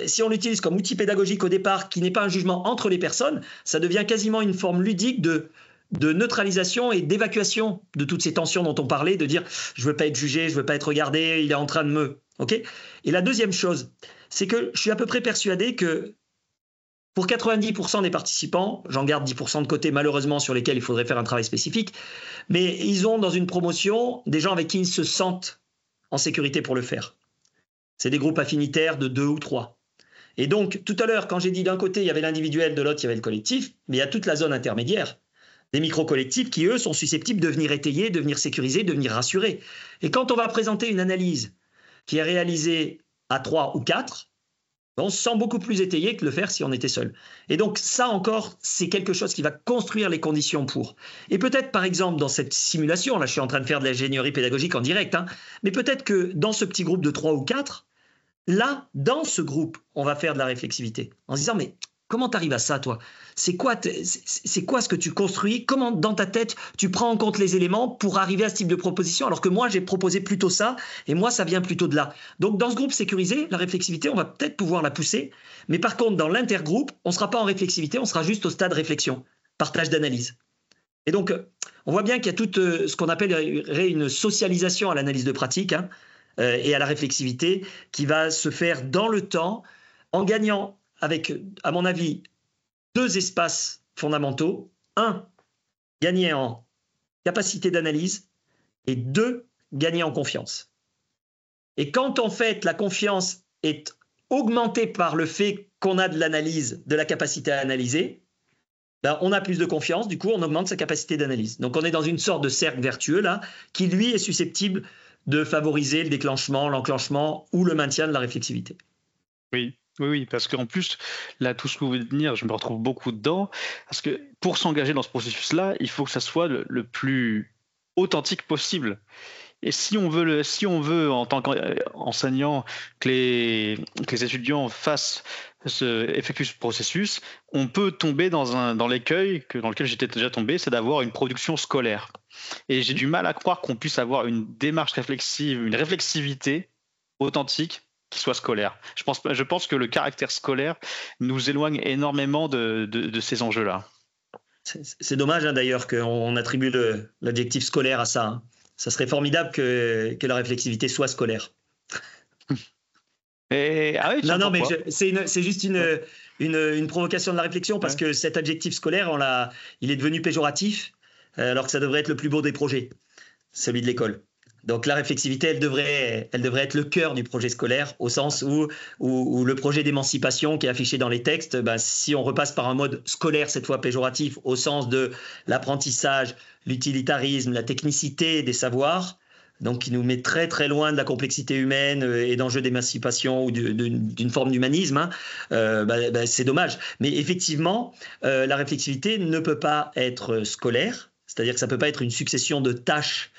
si on l'utilise comme outil pédagogique au départ, qui n'est pas un jugement entre les personnes, ça devient quasiment une forme ludique de neutralisation et d'évacuation de toutes ces tensions dont on parlait, de dire je veux pas être jugé, je veux pas être regardé, il est en train de me... Okay ? Et la deuxième chose, c'est que je suis à peu près persuadé que pour 90% des participants, j'en garde 10% de côté malheureusement sur lesquels il faudrait faire un travail spécifique, mais ils ont dans une promotion des gens avec qui ils se sentent en sécurité pour le faire. C'est des groupes affinitaires de 2 ou 3. Et donc, tout à l'heure, quand j'ai dit d'un côté, il y avait l'individuel, de l'autre, il y avait le collectif, mais il y a toute la zone intermédiaire, des micro-collectifs qui, eux, sont susceptibles de venir étayer, de venir sécuriser, de venir rassurer. Et quand on va présenter une analyse qui est réalisée à 3 ou 4, on se sent beaucoup plus étayé que de le faire si on était seul. Et donc ça encore, c'est quelque chose qui va construire les conditions pour. Et peut-être par exemple dans cette simulation, là je suis en train de faire de l'ingénierie pédagogique en direct, mais peut-être que dans ce petit groupe de 3 ou 4, là, dans ce groupe, on va faire de la réflexivité. En se disant, mais comment tu arrives à ça, toi ? C'est quoi ce que tu construis ? Comment, dans ta tête, tu prends en compte les éléments pour arriver à ce type de proposition ? Alors que moi, j'ai proposé plutôt ça, et moi, ça vient plutôt de là. Donc, dans ce groupe sécurisé, la réflexivité, on va peut-être pouvoir la pousser. Mais par contre, dans l'intergroupe, on ne sera pas en réflexivité, on sera juste au stade réflexion, partage d'analyse. Et donc, on voit bien qu'il y a tout ce qu'on appellerait une socialisation à l'analyse de pratique et à la réflexivité qui va se faire dans le temps en gagnant avec, à mon avis, 2 espaces fondamentaux. 1, gagner en capacité d'analyse et 2, gagner en confiance. Et quand en fait la confiance est augmentée par le fait qu'on a de l'analyse, de la capacité à analyser, on a plus de confiance, du coup on augmente sa capacité d'analyse. Donc on est dans une sorte de cercle vertueux là, qui lui est susceptible de favoriser le déclenchement, l'enclenchement ou le maintien de la réflexivité. Oui, parce qu'en plus, là, tout ce que vous venez de dire, je me retrouve beaucoup dedans, parce que pour s'engager dans ce processus-là, il faut que ça soit le plus authentique possible. Et si on veut en tant qu'enseignant, que les étudiants effectuent ce processus, on peut tomber dans l'écueil dans lequel j'étais déjà tombé, c'est d'avoir une production scolaire. Et j'ai du mal à croire qu'on puisse avoir une démarche réflexive, une réflexivité authentique qui soit scolaire. Je pense que le caractère scolaire nous éloigne énormément de ces enjeux-là. C'est dommage d'ailleurs qu'on attribue l'adjectif scolaire à ça. Ça serait formidable que la réflexivité soit scolaire. Non, mais c'est juste une provocation de la réflexion parce que cet adjectif scolaire, il est devenu péjoratif alors que ça devrait être le plus beau des projets, celui de l'école. Donc la réflexivité, elle devrait être le cœur du projet scolaire, au sens où le projet d'émancipation qui est affiché dans les textes, si on repasse par un mode scolaire, cette fois péjoratif, au sens de l'apprentissage, l'utilitarisme, la technicité des savoirs, donc qui nous met très très loin de la complexité humaine et d'enjeux d'émancipation ou d'une forme d'humanisme, c'est dommage. Mais effectivement, la réflexivité ne peut pas être scolaire, c'est-à-dire que ça ne peut pas être une succession de tâches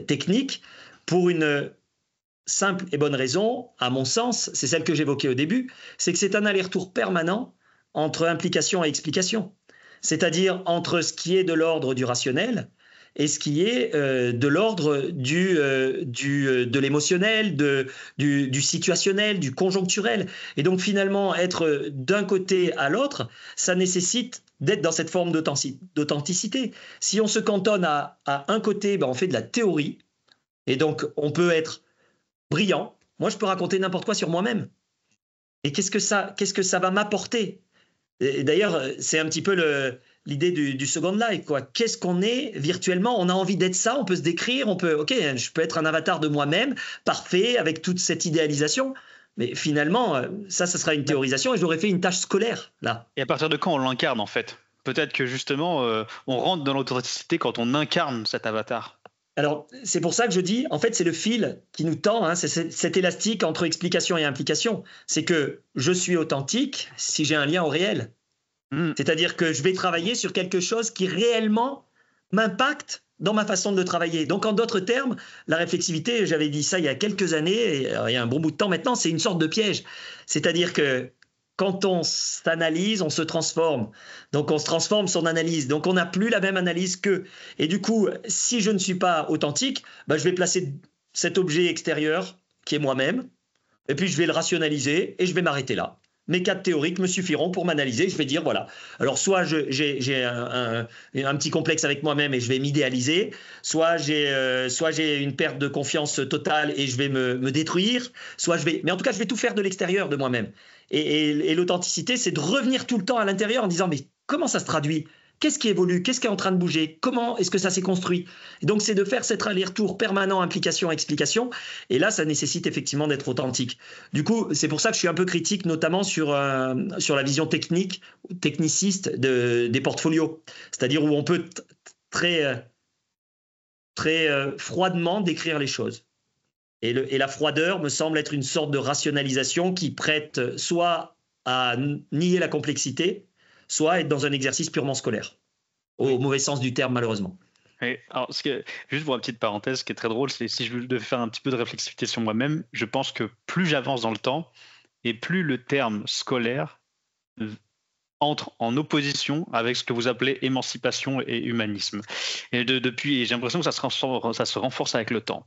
techniques pour une simple et bonne raison, à mon sens, c'est celle que j'évoquais au début, c'est que c'est un aller-retour permanent entre implication et explication, c'est-à-dire entre ce qui est de l'ordre du rationnel et ce qui est de l'ordre de l'émotionnel, du situationnel, du conjoncturel. Et donc finalement, être d'un côté à l'autre, ça nécessite d'être dans cette forme d'authenticité. Si on se cantonne à un côté, on fait de la théorie, et donc on peut être brillant. Moi, je peux raconter n'importe quoi sur moi-même. Et qu'est-ce que ça va m'apporter ? Et d'ailleurs, c'est un petit peu l'idée du Second Life, quoi. Qu'est-ce qu'on est virtuellement ? On a envie d'être ça, on peut se décrire, je peux être un avatar de moi-même, parfait, avec toute cette idéalisation. Mais finalement, ça sera une théorisation et j'aurais fait une tâche scolaire, là. Et à partir de quand on l'incarne, en fait ? Peut-être que justement, on rentre dans l'authenticité quand on incarne cet avatar. Alors, c'est pour ça que je dis, en fait, c'est le fil qui nous tend, c'est cet élastique entre explication et implication. C'est que je suis authentique si j'ai un lien au réel. C'est-à-dire que je vais travailler sur quelque chose qui réellement m'impacte dans ma façon de travailler. Donc, en d'autres termes, la réflexivité, j'avais dit ça il y a quelques années, et il y a un bon bout de temps maintenant, c'est une sorte de piège. C'est-à-dire que quand on s'analyse, on se transforme. Donc, on se transforme son analyse. Donc, on n'a plus la même analyse qu'eux. Et du coup, si je ne suis pas authentique, je vais placer cet objet extérieur qui est moi-même, et puis je vais le rationaliser et je vais m'arrêter là. Mes cadres théoriques me suffiront pour m'analyser. Je vais dire, voilà. Alors, soit j'ai un petit complexe avec moi-même et je vais m'idéaliser, soit j'ai une perte de confiance totale et je vais me détruire, mais en tout cas, je vais tout faire de l'extérieur de moi-même. Et l'authenticité, c'est de revenir tout le temps à l'intérieur en disant, mais comment ça se traduit ? Qu'est-ce qui évolue ? Qu'est-ce qui est en train de bouger ? Comment est-ce que ça s'est construit ? Et donc, c'est de faire cet aller-retour permanent, implication-explication. Et là, ça nécessite effectivement d'être authentique. Du coup, c'est pour ça que je suis un peu critique, notamment sur la vision techniciste des portfolios. C'est-à-dire où on peut très froidement décrire les choses. Et la froideur me semble être une sorte de rationalisation qui prête soit à nier la complexité, soit être dans un exercice purement scolaire, au mauvais sens du terme, malheureusement. Oui, alors, juste pour une petite parenthèse, ce qui est très drôle, c'est si je devais faire un petit peu de réflexivité sur moi-même, je pense que plus j'avance dans le temps, et plus le terme scolaire entre en opposition avec ce que vous appelez émancipation et humanisme. Et depuis, j'ai l'impression que ça se renforce avec le temps.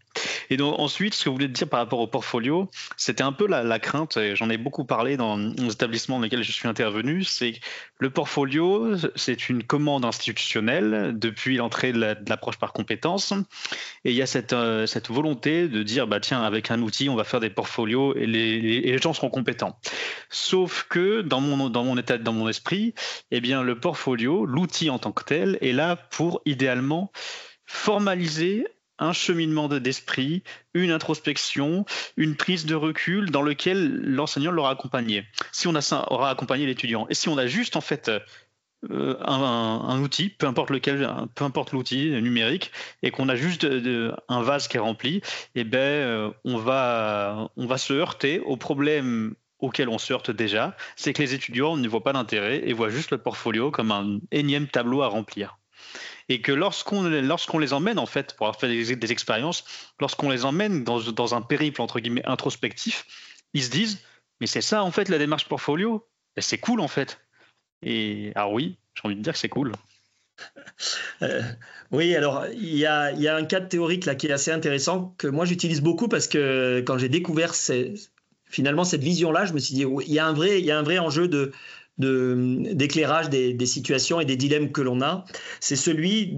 Et donc ensuite, ce que vous voulez dire par rapport au portfolio, c'était un peu la crainte, et j'en ai beaucoup parlé dans les établissements dans lesquels je suis intervenu, c'est que le portfolio, c'est une commande institutionnelle depuis l'entrée de l'approche par compétences, et il y a cette volonté de dire, tiens, avec un outil, on va faire des portfolios et les gens seront compétents. Sauf que dans mon esprit, eh bien, le portfolio, l'outil en tant que tel, est là pour idéalement formaliser un cheminement d'esprit, une introspection, une prise de recul dans lequel l'enseignant l'aura accompagné. Si on a ça, aura accompagné l'étudiant. Et si on a juste en fait un outil, peu importe l'outil numérique, et qu'on a juste un vase qui est rempli, eh ben, on va se heurter au problème auquel on se heurte déjà, c'est que les étudiants ne voient pas d'intérêt et voient juste le portfolio comme un énième tableau à remplir. Et que lorsqu'on les emmène, en fait, pour avoir fait des expériences, lorsqu'on les emmène dans un périple, entre guillemets, introspectif, ils se disent, mais c'est ça, en fait, la démarche portfolio. Et c'est cool, en fait. Et oui, j'ai envie de dire que c'est cool. Oui, alors il y a un cadre théorique là qui est assez intéressant que moi j'utilise beaucoup parce que quand j'ai découvert finalement cette vision-là, je me suis dit il y a un vrai enjeu d'éclairage des situations et des dilemmes que l'on a. C'est celui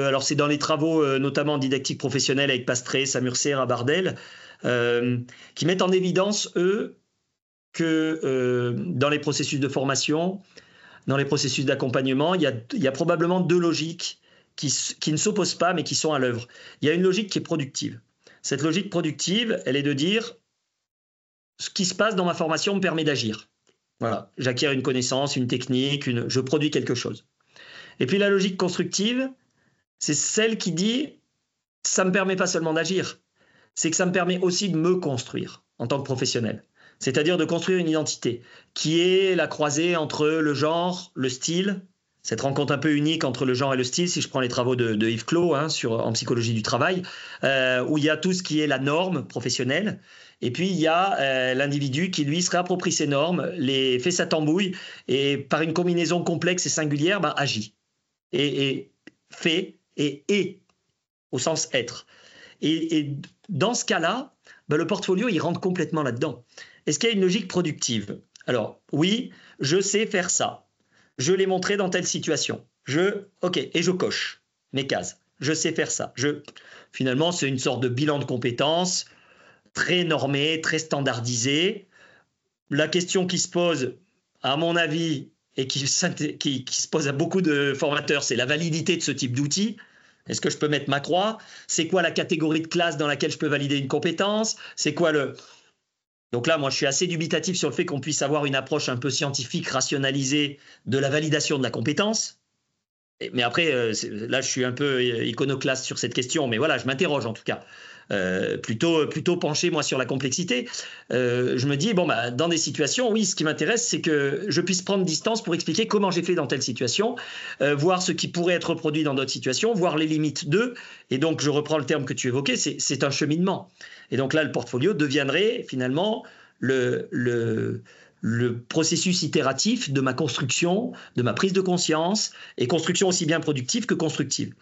alors c'est dans les travaux notamment en didactique professionnelle avec Pastré, Samurcer, Abardel, qui mettent en évidence eux que dans les processus de formation, dans les processus d'accompagnement, il y a probablement deux logiques qui ne s'opposent pas, mais qui sont à l'œuvre. Il y a une logique qui est productive. Cette logique productive, elle est de dire ce qui se passe dans ma formation me permet d'agir. Voilà, j'acquiers une connaissance, une technique, je produis quelque chose. Et puis la logique constructive, c'est celle qui dit ça ne me permet pas seulement d'agir, c'est que ça me permet aussi de me construire en tant que professionnel. C'est-à-dire de construire une identité qui est la croisée entre le genre, le style, cette rencontre un peu unique entre le genre et le style, si je prends les travaux de Yves Clos en psychologie du travail, où il y a tout ce qui est la norme professionnelle, et puis il y a l'individu qui, lui, se réapproprie ces normes, fait sa tambouille, et par une combinaison complexe et singulière, agit, et fait, et est, au sens être. Et dans ce cas-là, le portfolio, il rentre complètement là-dedans. Est-ce qu'il y a une logique productive ? Alors, oui, je sais faire ça. Je l'ai montré dans telle situation. Et je coche mes cases. Je sais faire ça. Finalement, c'est une sorte de bilan de compétences très normé, très standardisé. La question qui se pose, à mon avis, et qui se pose à beaucoup de formateurs, c'est la validité de ce type d'outil. Est-ce que je peux mettre ma croix ? C'est quoi la catégorie de classe dans laquelle je peux valider une compétence ? C'est quoi Donc là, moi, je suis assez dubitatif sur le fait qu'on puisse avoir une approche un peu scientifique, rationalisée de la validation de la compétence. Mais après, là, je suis un peu iconoclaste sur cette question, mais voilà, je m'interroge en tout cas. Plutôt penché, moi, sur la complexité. Je me dis, dans des situations, oui, ce qui m'intéresse, c'est que je puisse prendre distance pour expliquer comment j'ai fait dans telle situation, voir ce qui pourrait être reproduit dans d'autres situations, voir les limites d'eux. Et donc, je reprends le terme que tu évoquais, c'est un cheminement. Et donc là, le portfolio deviendrait finalement le le processus itératif de ma construction, de ma prise de conscience, et construction aussi bien productive que constructive.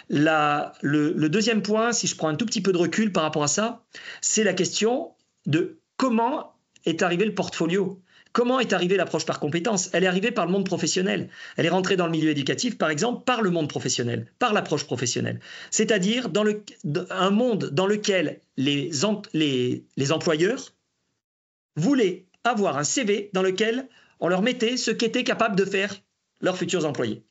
Le deuxième point, si je prends un tout petit peu de recul par rapport à ça, c'est la question de comment est arrivé le portfolio. Comment est arrivée l'approche par compétences? Elle est arrivée par le monde professionnel. Elle est rentrée dans le milieu éducatif, par exemple, par le monde professionnel, par l'approche professionnelle. C'est-à-dire un monde dans lequel les employeurs voulaient avoir un CV dans lequel on leur mettait ce qu'étaient capables de faire leurs futurs employés.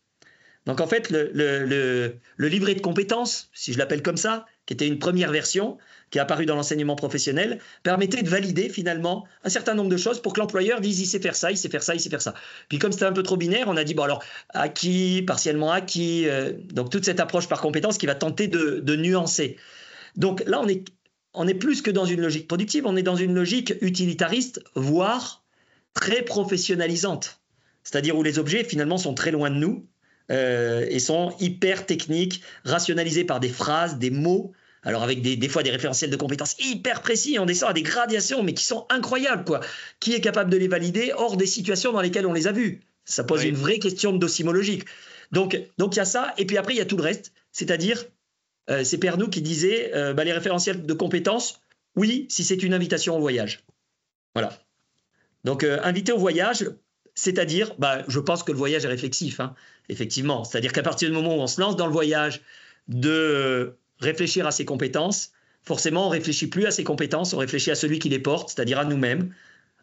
Donc en fait, le livret de compétences, si je l'appelle comme ça, qui était une première version, qui est apparue dans l'enseignement professionnel, permettait de valider finalement un certain nombre de choses pour que l'employeur dise il sait faire ça, il sait faire ça, il sait faire ça. Puis comme c'était un peu trop binaire, on a dit bon alors acquis, partiellement acquis, donc toute cette approche par compétences qui va tenter de nuancer. Donc là on est plus que dans une logique productive, on est dans une logique utilitariste, voire très professionnalisante. C'est-à-dire où les objets finalement sont très loin de nous, et sont hyper techniques, rationalisés par des phrases, des mots, alors avec des fois des référentiels de compétences hyper précis, on descend à des gradations mais qui sont incroyables, quoi. Qui est capable de les valider hors des situations dans lesquelles on les a vus? Ça pose une vraie question de docimologique. Donc il y a ça, et puis après il y a tout le reste, c'est-à-dire c'est Pernoud qui disait les référentiels de compétences, oui, si c'est une invitation au voyage. Voilà. Donc inviter au voyage, c'est-à-dire, je pense que le voyage est réflexif, hein, effectivement. C'est-à-dire qu'à partir du moment où on se lance dans le voyage de réfléchir à ses compétences, forcément, on ne réfléchit plus à ses compétences, on réfléchit à celui qui les porte, c'est-à-dire à nous-mêmes,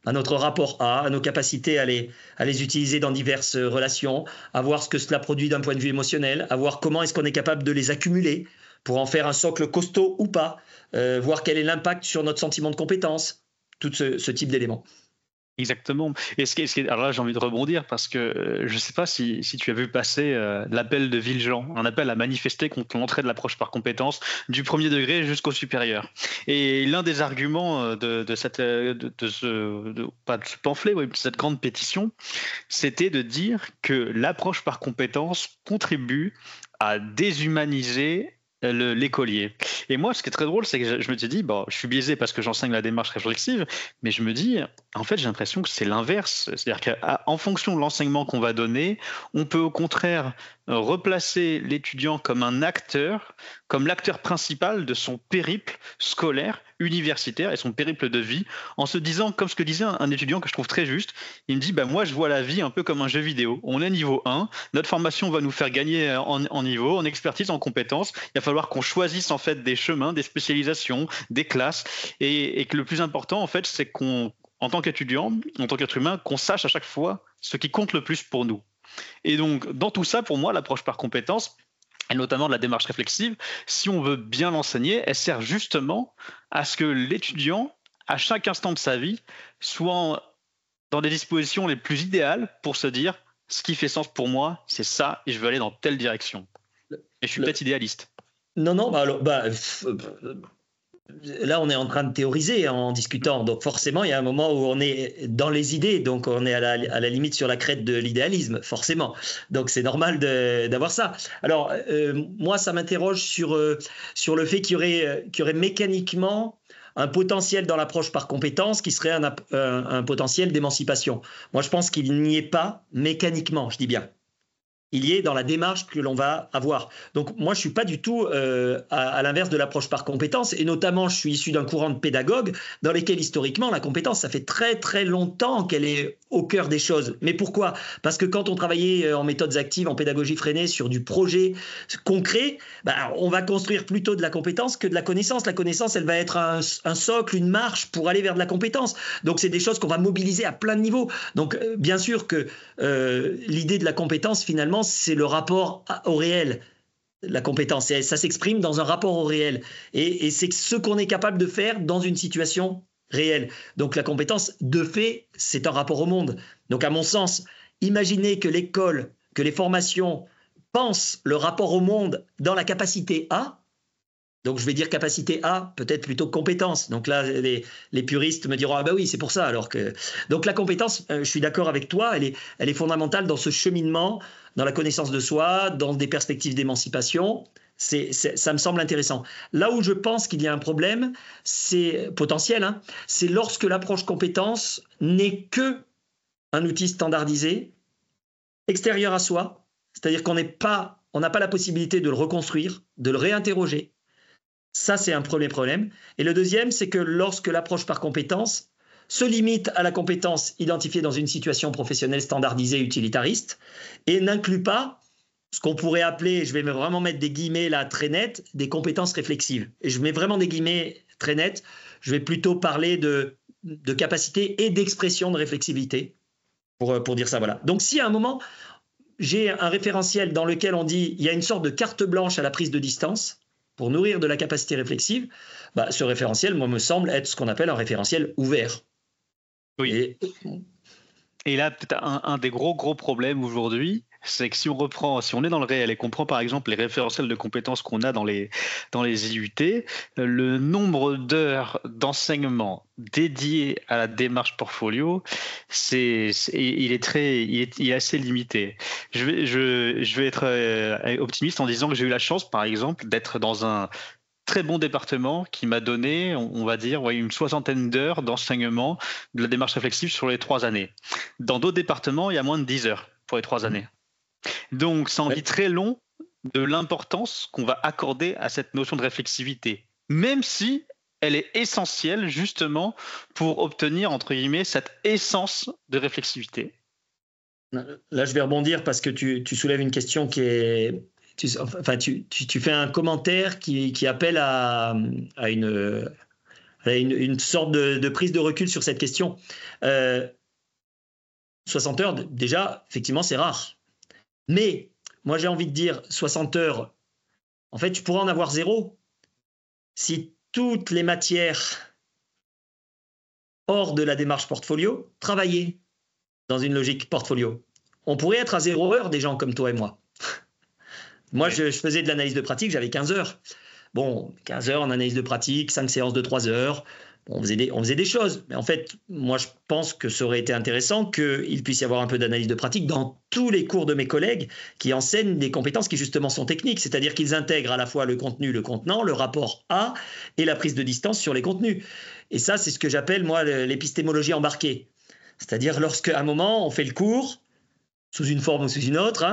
à notre rapport à nos capacités à les utiliser dans diverses relations, à voir ce que cela produit d'un point de vue émotionnel, à voir comment est-ce qu'on est capable de les accumuler pour en faire un socle costaud ou pas, voir quel est l'impact sur notre sentiment de compétence, tout ce type d'éléments. Exactement. Et alors là, j'ai envie de rebondir parce que je ne sais pas si tu as vu passer l'appel de Villejean, un appel à manifester contre l'entrée de l'approche par compétences du premier degré jusqu'au supérieur. Et l'un des arguments de ce pamphlet, de cette grande pétition, c'était de dire que l'approche par compétences contribue à déshumaniser l'écolier. Et moi, ce qui est très drôle, c'est que je me suis dit, je suis biaisé parce que j'enseigne la démarche réflexive, mais je me dis, en fait, j'ai l'impression que c'est l'inverse. C'est-à-dire qu'en fonction de l'enseignement qu'on va donner, on peut au contraire replacer l'étudiant comme un acteur, comme l'acteur principal de son périple scolaire, universitaire et son périple de vie, en se disant, comme ce que disait un étudiant que je trouve très juste, il me dit, moi je vois la vie un peu comme un jeu vidéo. On est niveau 1, notre formation va nous faire gagner en niveau, en expertise, en compétences. Il va falloir qu'on choisisse en fait des chemins, des spécialisations, des classes, et que le plus important en fait, c'est qu'on, en tant qu'étudiant, en tant qu'être humain, qu'on sache à chaque fois ce qui compte le plus pour nous. Et donc, dans tout ça, pour moi, l'approche par compétences, et notamment de la démarche réflexive, si on veut bien l'enseigner, elle sert justement à ce que l'étudiant, à chaque instant de sa vie, soit dans des dispositions les plus idéales pour se dire « ce qui fait sens pour moi, c'est ça, et je veux aller dans telle direction ». Et je suis peut-être idéaliste. Non, là, on est en train de théoriser en discutant. Donc, forcément, il y a un moment où on est dans les idées. Donc, on est à la limite sur la crête de l'idéalisme, forcément. Donc, c'est normal d'avoir ça. Alors, moi, ça m'interroge sur le fait qu'il y aurait mécaniquement un potentiel dans l'approche par compétence qui serait un potentiel d'émancipation. Moi, je pense qu'il n'y est pas mécaniquement, je dis bien. Il y est dans la démarche que l'on va avoir. Donc moi, je ne suis pas du tout à l'inverse de l'approche par compétence, et notamment, je suis issu d'un courant de pédagogues dans lesquels, historiquement, la compétence, ça fait très, très longtemps qu'elle est au cœur des choses. Mais pourquoi? Parce que quand on travaillait en méthodes actives, en pédagogie freinée, sur du projet concret, on va construire plutôt de la compétence que de la connaissance. La connaissance, elle va être un socle, une marche pour aller vers de la compétence. Donc, c'est des choses qu'on va mobiliser à plein de niveaux. Donc, bien sûr que l'idée de la compétence, finalement, c'est le rapport au réel, la compétence. Et ça s'exprime dans un rapport au réel. Et c'est ce qu'on est capable de faire dans une situation réelle. Donc la compétence, de fait, c'est un rapport au monde. Donc à mon sens, imaginez que l'école, que les formations pensent le rapport au monde dans la capacité à. Donc je vais dire capacité A, peut-être plutôt compétence. Donc là, les puristes me diront « Ah oui, c'est pour ça. » Alors que... Donc la compétence, je suis d'accord avec toi, elle est fondamentale dans ce cheminement, dans la connaissance de soi, dans des perspectives d'émancipation. Ça me semble intéressant. Là où je pense qu'il y a un problème, c'est potentiel, hein, c'est lorsque l'approche compétence n'est que un outil standardisé, extérieur à soi, c'est-à-dire qu'on n'a pas la possibilité de le reconstruire, de le réinterroger. Ça, c'est un premier problème. Et le deuxième, c'est que lorsque l'approche par compétence se limite à la compétence identifiée dans une situation professionnelle standardisée utilitariste et n'inclut pas ce qu'on pourrait appeler, je vais vraiment mettre des guillemets là très nets, des compétences réflexives. Et je mets vraiment des guillemets très nets. Je vais plutôt parler de capacité et d'expression de réflexivité pour dire ça. Voilà. Donc si à un moment, j'ai un référentiel dans lequel on dit il y a une sorte de carte blanche à la prise de distance pour nourrir de la capacité réflexive, ce référentiel, moi, me semble être ce qu'on appelle un référentiel ouvert. Oui. Et là, peut-être un des gros problèmes aujourd'hui, c'est que si on est dans le réel et qu'on prend par exemple les référentiels de compétences qu'on a dans les IUT, le nombre d'heures d'enseignement dédiées à la démarche portfolio, il est assez limité. Je vais être optimiste en disant que j'ai eu la chance, par exemple, d'être dans un très bon département qui m'a donné, on va dire, une 60aine d'heures d'enseignement de la démarche réflexive sur les 3 années. Dans d'autres départements, il y a moins de 10 heures pour les 3 années. Donc, ça en dit très long de l'importance qu'on va accorder à cette notion de réflexivité, même si elle est essentielle justement pour obtenir, entre guillemets, cette essence de réflexivité. Là, je vais rebondir parce que tu soulèves une question qui est... Tu fais un commentaire qui appelle à une sorte de prise de recul sur cette question. 60 heures, déjà, effectivement, c'est rare. Mais moi, j'ai envie de dire 60 heures, en fait, tu pourrais en avoir 0 si toutes les matières hors de la démarche portfolio travaillaient dans une logique portfolio. On pourrait être à 0 heure des gens comme toi et moi. Moi, je faisais de l'analyse de pratique, j'avais 15 heures. Bon, 15 heures en analyse de pratique, 5 séances de 3 heures. Bon, on faisait des choses. Mais en fait, moi, je pense que ça aurait été intéressant qu'il puisse y avoir un peu d'analyse de pratique dans tous les cours de mes collègues qui enseignent des compétences qui, justement, sont techniques. C'est-à-dire qu'ils intègrent à la fois le contenu, le contenant, le rapport à et la prise de distance sur les contenus. Et ça, c'est ce que j'appelle, moi, l'épistémologie embarquée. C'est-à-dire lorsqu'à un moment, on fait le cours, sous une forme ou sous une autre,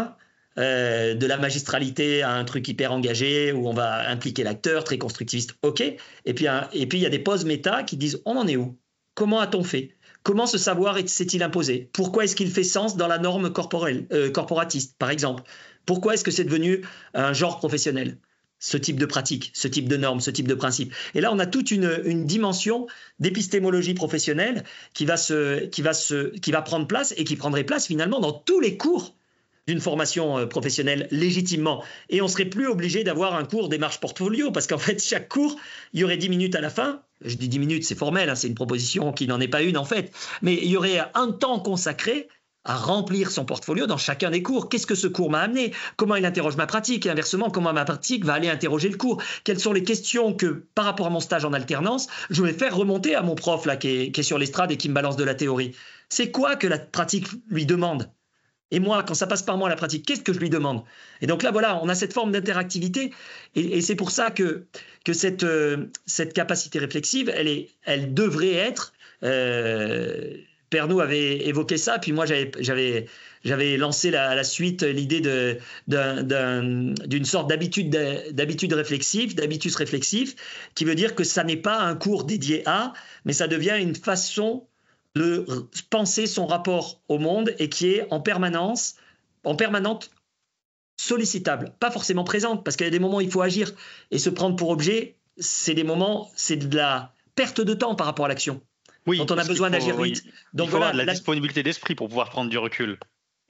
de la magistralité à un truc hyper engagé où on va impliquer l'acteur, très constructiviste, ok. Et puis il y a des pauses méta qui disent on en est où? Comment a-t-on fait? Comment ce savoir s'est-il imposé? Pourquoi est-ce qu'il fait sens dans la norme corporatiste, par exemple? Pourquoi est-ce que c'est devenu un genre professionnel? Ce type de pratique, ce type de norme, ce type de principe. Et là, on a toute une dimension d'épistémologie professionnelle qui va prendre place et qui prendrait place finalement dans tous les cours d'une formation professionnelle légitimement. Et on ne serait plus obligé d'avoir un cours démarche portfolio parce qu'en fait, chaque cours, il y aurait 10 minutes à la fin. Je dis 10 minutes, c'est formel, c'est une proposition qui n'en est pas une en fait. Mais il y aurait un temps consacré à remplir son portfolio dans chacun des cours. Qu'est-ce que ce cours m'a amené? Comment il interroge ma pratique? Et inversement, comment ma pratique va aller interroger le cours? Quelles sont les questions que, par rapport à mon stage en alternance, je vais faire remonter à mon prof là, qui est sur l'estrade et qui me balance de la théorie? C'est quoi que la pratique lui demande? Et moi, quand ça passe par moi la pratique, qu'est-ce que je lui demande? Et donc là, voilà, on a cette forme d'interactivité. Et c'est pour ça que cette capacité réflexive, elle devrait être... Pernoud avait évoqué ça, puis moi, j'avais lancé la suite l'idée d'une sorte d'habitude réflexive, d'habitus réflexif, qui veut dire que ça n'est pas un cours dédié à, mais ça devient une façon de penser son rapport au monde et qui est en permanente sollicitable, pas forcément présente, parce qu'il y a des moments où il faut agir et se prendre pour objet, c'est de la perte de temps par rapport à l'action, dont on a besoin d'agir vite. Donc il faut avoir de la disponibilité d'esprit pour pouvoir prendre du recul.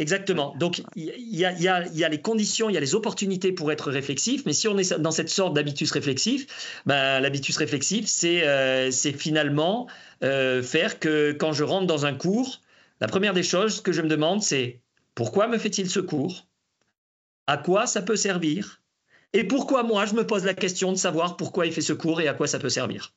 Exactement. Donc, il y a les conditions, il y a les opportunités pour être réflexif, mais si on est dans cette sorte d'habitus réflexif, l'habitus réflexif, c'est finalement faire que quand je rentre dans un cours, la première des choses que je me demande, c'est pourquoi me fait-il ce cours? À quoi ça peut servir? Et pourquoi moi, je me pose la question de savoir pourquoi il fait ce cours et à quoi ça peut servir.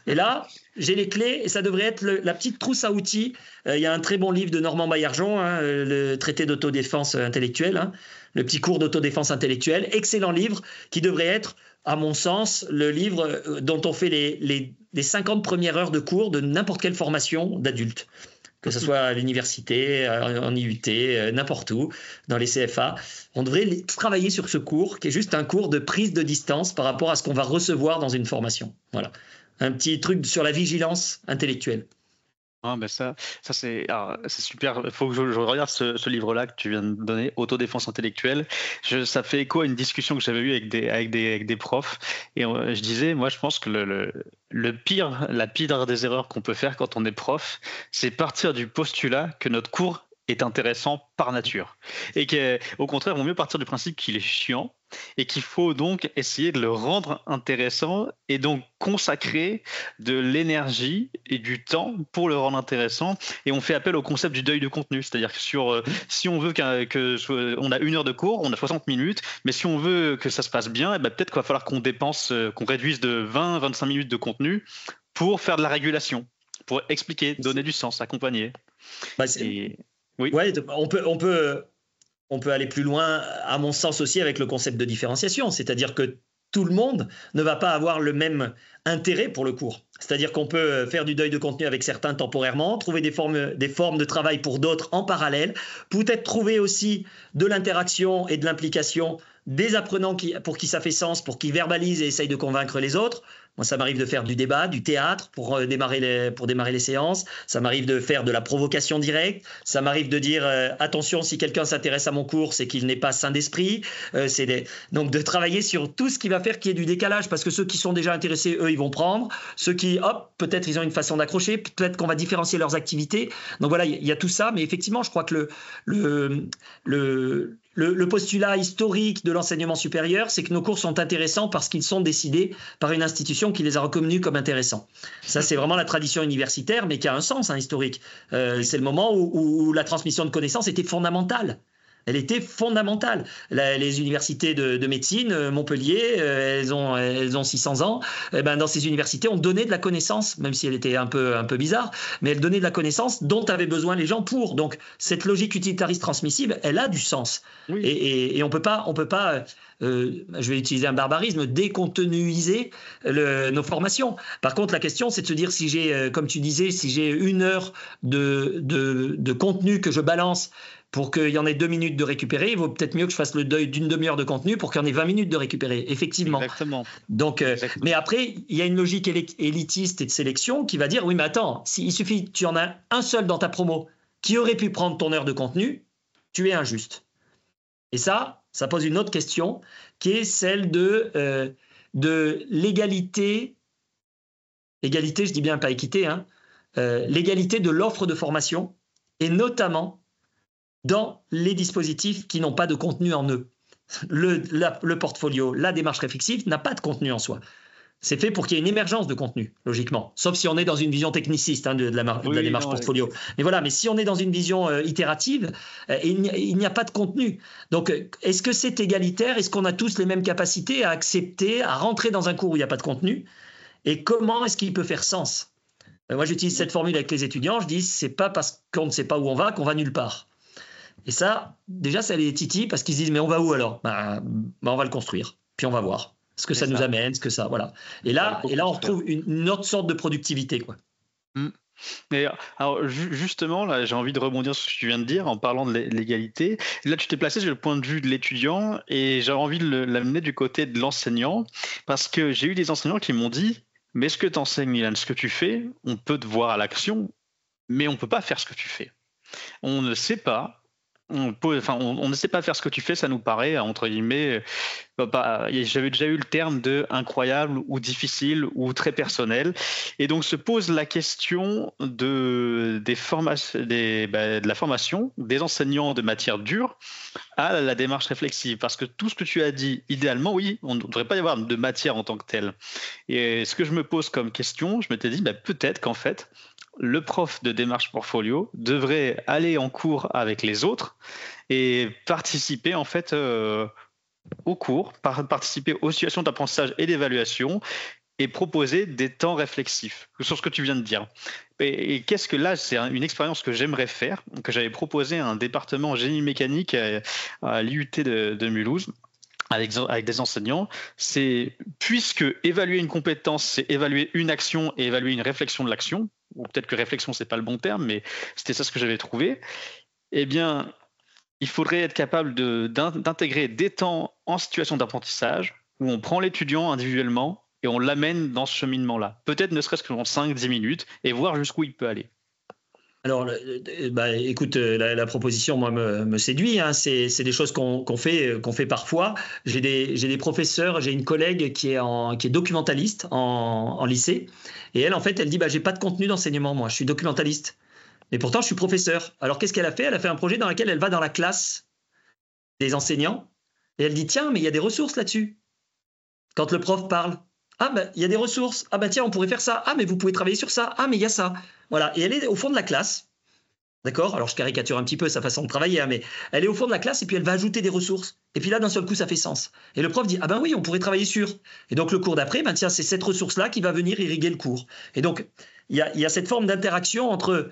Et là, j'ai les clés et ça devrait être la petite trousse à outils. Il y a un très bon livre de Normand Baillargeon, le traité d'autodéfense intellectuelle, le petit cours d'autodéfense intellectuelle. Excellent livre qui devrait être, à mon sens, le livre dont on fait les 50 premières heures de cours de n'importe quelle formation d'adulte. Que ce soit à l'université, en IUT, n'importe où, dans les CFA. On devrait travailler sur ce cours, qui est juste un cours de prise de distance par rapport à ce qu'on va recevoir dans une formation. Voilà. Un petit truc sur la vigilance intellectuelle. Ah, ben ça c'est super. Il faut que je regarde ce livre-là que tu viens de donner, Autodéfense intellectuelle. Ça fait écho à une discussion que j'avais eue avec des profs. Et je disais, moi, je pense que la pire des erreurs qu'on peut faire quand on est prof, c'est partir du postulat que notre cours est intéressant par nature. Et qu'au contraire, il vaut mieux partir du principe qu'il est chiant et qu'il faut donc essayer de le rendre intéressant et donc consacrer de l'énergie et du temps pour le rendre intéressant. Et on fait appel au concept du deuil de contenu, c'est-à-dire que si on veut on a 1 heure de cours, on a 60 minutes, mais si on veut que ça se passe bien, peut-être qu'il va falloir qu'on réduise de 20-25 minutes de contenu pour faire de la régulation, pour expliquer, donner du sens, accompagner. Oui. Ouais, on peut aller plus loin, à mon sens aussi, avec le concept de différenciation. C'est-à-dire que tout le monde ne va pas avoir le même intérêt pour le cours. C'est-à-dire qu'on peut faire du deuil de contenu avec certains temporairement, trouver des formes de travail pour d'autres en parallèle, peut-être trouver aussi de l'interaction et de l'implication des apprenants pour qui ça fait sens, pour qui verbalisent et essayent de convaincre les autres. Moi, ça m'arrive de faire du débat, du théâtre pour démarrer les séances. Ça m'arrive de faire de la provocation directe. Ça m'arrive de dire attention, si quelqu'un s'intéresse à mon cours, c'est qu'il n'est pas sain d'esprit. Donc, de travailler sur tout ce qui va faire qu'il y ait du décalage, parce que ceux qui sont déjà intéressés, eux, ils vont prendre. Ceux qui, peut-être ils ont une façon d'accrocher, peut-être qu'on va différencier leurs activités. Donc voilà, il y a tout ça. Mais effectivement, je crois que le postulat historique de l'enseignement supérieur, c'est que nos cours sont intéressants parce qu'ils sont décidés par une institution qui les a reconnus comme intéressants. Ça, c'est vraiment la tradition universitaire, mais qui a un sens historique. C'est le moment où la transmission de connaissances était fondamentale. Elle était fondamentale. Les universités de médecine, Montpellier, elles ont 600 ans. Dans ces universités, on donnait de la connaissance, même si elle était un peu bizarre, mais elle donnait de la connaissance dont avaient besoin les gens pour. Donc, cette logique utilitariste transmissive, elle a du sens. Oui. Et on peut pas, je vais utiliser un barbarisme, décontenuiser nos formations. Par contre, la question, c'est de se dire si j'ai, comme tu disais, si j'ai 1 heure de contenu que je balance pour qu'il y en ait 2 minutes de récupérer, il vaut peut-être mieux que je fasse le deuil d'une demi-heure de contenu pour qu'il y en ait 20 minutes de récupérer, effectivement. Exactement. Donc, mais après, il y a une logique élitiste et de sélection qui va dire, oui, mais attends, il suffit, tu en as un seul dans ta promo qui aurait pu prendre ton heure de contenu, tu es injuste. Et ça pose une autre question qui est celle de l'égalité, je dis bien pas équité, l'égalité de l'offre de formation et notamment dans les dispositifs qui n'ont pas de contenu en eux. Le portfolio, la démarche réflexive n'a pas de contenu en soi. C'est fait pour qu'il y ait une émergence de contenu, logiquement. Sauf si on est dans une vision techniciste de la démarche portfolio. Mais voilà, mais si on est dans une vision itérative, il n'y a pas de contenu. Donc, est-ce que c'est égalitaire? Est-ce qu'on a tous les mêmes capacités à accepter, à rentrer dans un cours où il n'y a pas de contenu? Et comment est-ce qu'il peut faire sens? Moi, j'utilise cette formule avec les étudiants. Je dis, c'est pas parce qu'on ne sait pas où on va qu'on va nulle part. Et ça, déjà, ça les titille parce qu'ils se disent, mais on va où alors? On va le construire, puis on va voir ce que ça nous amène, ce que ça, voilà. Et là, on retrouve une autre sorte de productivité, quoi. Et alors justement, là, j'ai envie de rebondir sur ce que tu viens de dire en parlant de l'égalité. Là, tu t'es placé sur le point de vue de l'étudiant et j'ai envie de l'amener du côté de l'enseignant parce que j'ai eu des enseignants qui m'ont dit, mais ce que tu enseignes, Ilan, ce que tu fais, on peut te voir à l'action, mais on ne peut pas faire ce que tu fais. On ne sait pas. On ne sait pas faire ce que tu fais, ça nous paraît, entre guillemets, j'avais déjà eu le terme de incroyable ou difficile ou très personnel. Et donc se pose la question de la formation des enseignants de matière dure à la démarche réflexive. Parce que tout ce que tu as dit, idéalement, oui, on ne devrait pas y avoir de matière en tant que telle. Et ce que je me pose comme question, je m'étais dit, peut-être qu'en fait, le prof de démarche portfolio devrait aller en cours avec les autres et participer en fait au cours, participer aux situations d'apprentissage et d'évaluation et proposer des temps réflexifs sur ce que tu viens de dire. Et qu'est-ce que là, c'est une expérience que j'aimerais faire, que j'avais proposé à un département génie mécanique à l'IUT de Mulhouse, avec des enseignants. C'est, puisque évaluer une compétence, c'est évaluer une action et évaluer une réflexion de l'action, ou peut-être que réflexion, c'est pas le bon terme, mais c'était ça ce que j'avais trouvé, eh bien, il faudrait être capable d'intégrer des temps en situation d'apprentissage où on prend l'étudiant individuellement et on l'amène dans ce cheminement-là. Peut-être ne serait-ce que dans 5-10 minutes et voir jusqu'où il peut aller. Alors, écoute, la proposition, moi, me séduit. Hein. C'est des choses qu'on fait parfois. J'ai des professeurs, j'ai une collègue qui est documentaliste en lycée. Et elle, en fait, elle dit, j'ai pas de contenu d'enseignement, moi, je suis documentaliste. Et pourtant, je suis professeur. Alors, qu'est-ce qu'elle a fait? Elle a fait un projet dans lequel elle va dans la classe des enseignants et elle dit, tiens, mais il y a des ressources là-dessus. Quand le prof parle, il y a des ressources. Tiens, on pourrait faire ça. Mais vous pouvez travailler sur ça. Mais il y a ça. Voilà. Et elle est au fond de la classe. D'accord? Alors, je caricature un petit peu sa façon de travailler, mais elle est au fond de la classe et puis elle va ajouter des ressources. Et puis là, d'un seul coup, ça fait sens. Et le prof dit, oui, on pourrait travailler sur. Et donc, le cours d'après, tiens, c'est cette ressource-là qui va venir irriguer le cours. Et donc, il y a cette forme d'interaction entre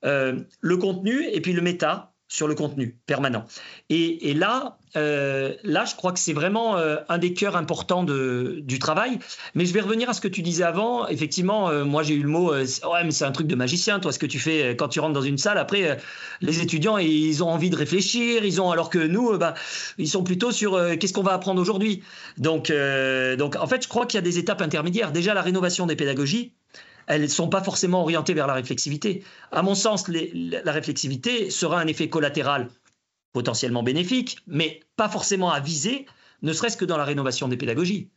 le contenu et puis le méta sur le contenu permanent. Et là, je crois que c'est vraiment un des cœurs importants du travail. Mais je vais revenir à ce que tu disais avant. Effectivement, moi, j'ai eu le mot « ouais, mais c'est un truc de magicien, toi, ce que tu fais quand tu rentres dans une salle. » Après, les étudiants, ils ont envie de réfléchir. Alors que nous, ils sont plutôt sur qu'est-ce qu'on va apprendre aujourd'hui. Donc, en fait, je crois qu'il y a des étapes intermédiaires. Déjà, la rénovation des pédagogies, elles ne sont pas forcément orientées vers la réflexivité. À mon sens, la réflexivité sera un effet collatéral potentiellement bénéfique, mais pas forcément à viser, ne serait-ce que dans la rénovation des pédagogies.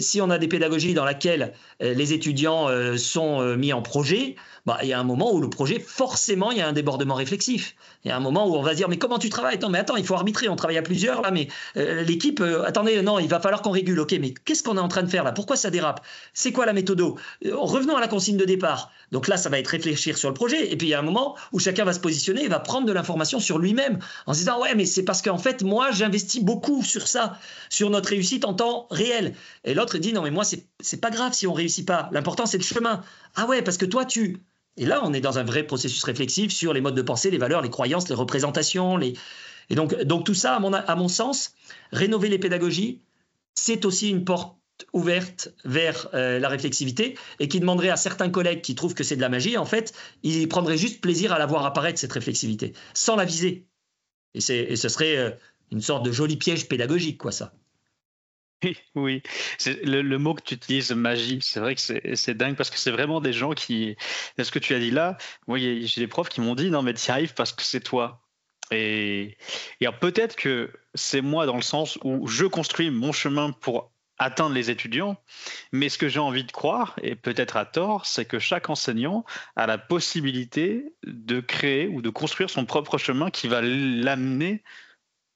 Si on a des pédagogies dans lesquelles les étudiants sont mis en projet, il y a un moment où le projet, forcément, il y a un débordement réflexif. Il y a un moment où on va se dire, mais comment tu travailles? Attends, il faut arbitrer, on travaille à plusieurs, là, mais l'équipe, attendez, non, il va falloir qu'on régule. Ok, mais qu'est-ce qu'on est en train de faire là? Pourquoi ça dérape? C'est quoi la méthodo? Revenons à la consigne de départ. Donc là, ça va être réfléchir sur le projet. Et puis, il y a un moment où chacun va se positionner et va prendre de l'information sur lui-même en se disant, ouais, mais c'est parce qu'en fait, moi, j'investis beaucoup sur ça, sur notre réussite en temps réel. Et l'autre, il dit, non, mais moi, c'est pas grave si on réussit pas. L'important, c'est le chemin. Ah ouais, parce que toi, Et là, on est dans un vrai processus réflexif sur les modes de pensée, les valeurs, les croyances, les représentations. Et donc tout ça, à mon sens, rénover les pédagogies, c'est aussi une porte ouverte vers la réflexivité et qui demanderait à certains collègues qui trouvent que c'est de la magie, en fait, ils prendraient juste plaisir à la voir apparaître, cette réflexivité, sans la viser. Et ce serait une sorte de joli piège pédagogique, quoi, ça. Oui, c'est le mot que tu utilises, magie, c'est vrai que c'est dingue parce que c'est vraiment des gens qui, ce que tu as dit là, moi j'ai des profs qui m'ont dit non mais tu y arrives parce que c'est toi. Et alors, peut-être que c'est moi dans le sens où je construis mon chemin pour atteindre les étudiants, mais ce que j'ai envie de croire, et peut-être à tort, c'est que chaque enseignant a la possibilité de créer ou de construire son propre chemin qui va l'amener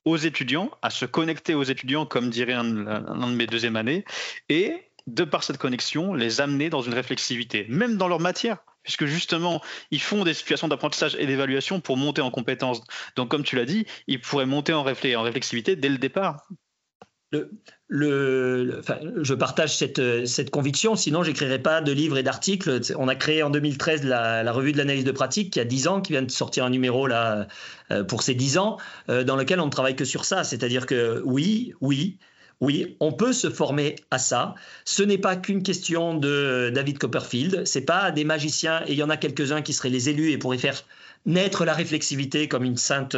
aux étudiants, à se connecter aux étudiants, comme dirait un de mes deuxième années, et de par cette connexion, les amener dans une réflexivité, même dans leur matière, puisque justement, ils font des situations d'apprentissage et d'évaluation pour monter en compétences. Donc, comme tu l'as dit, ils pourraient monter en réflexivité dès le départ. Je partage cette conviction, sinon j'écrirais pas de livres et d'articles. On a créé en 2013 la revue de l'analyse de pratique qui a 10 ans, qui vient de sortir un numéro là pour ses 10 ans, dans lequel on ne travaille que sur ça. C'est-à-dire que oui, on peut se former à ça. Ce n'est pas qu'une question de David Copperfield, c'est pas des magiciens, et il y en a quelques-uns qui seraient les élus et pourraient faire naître la réflexivité comme une sainte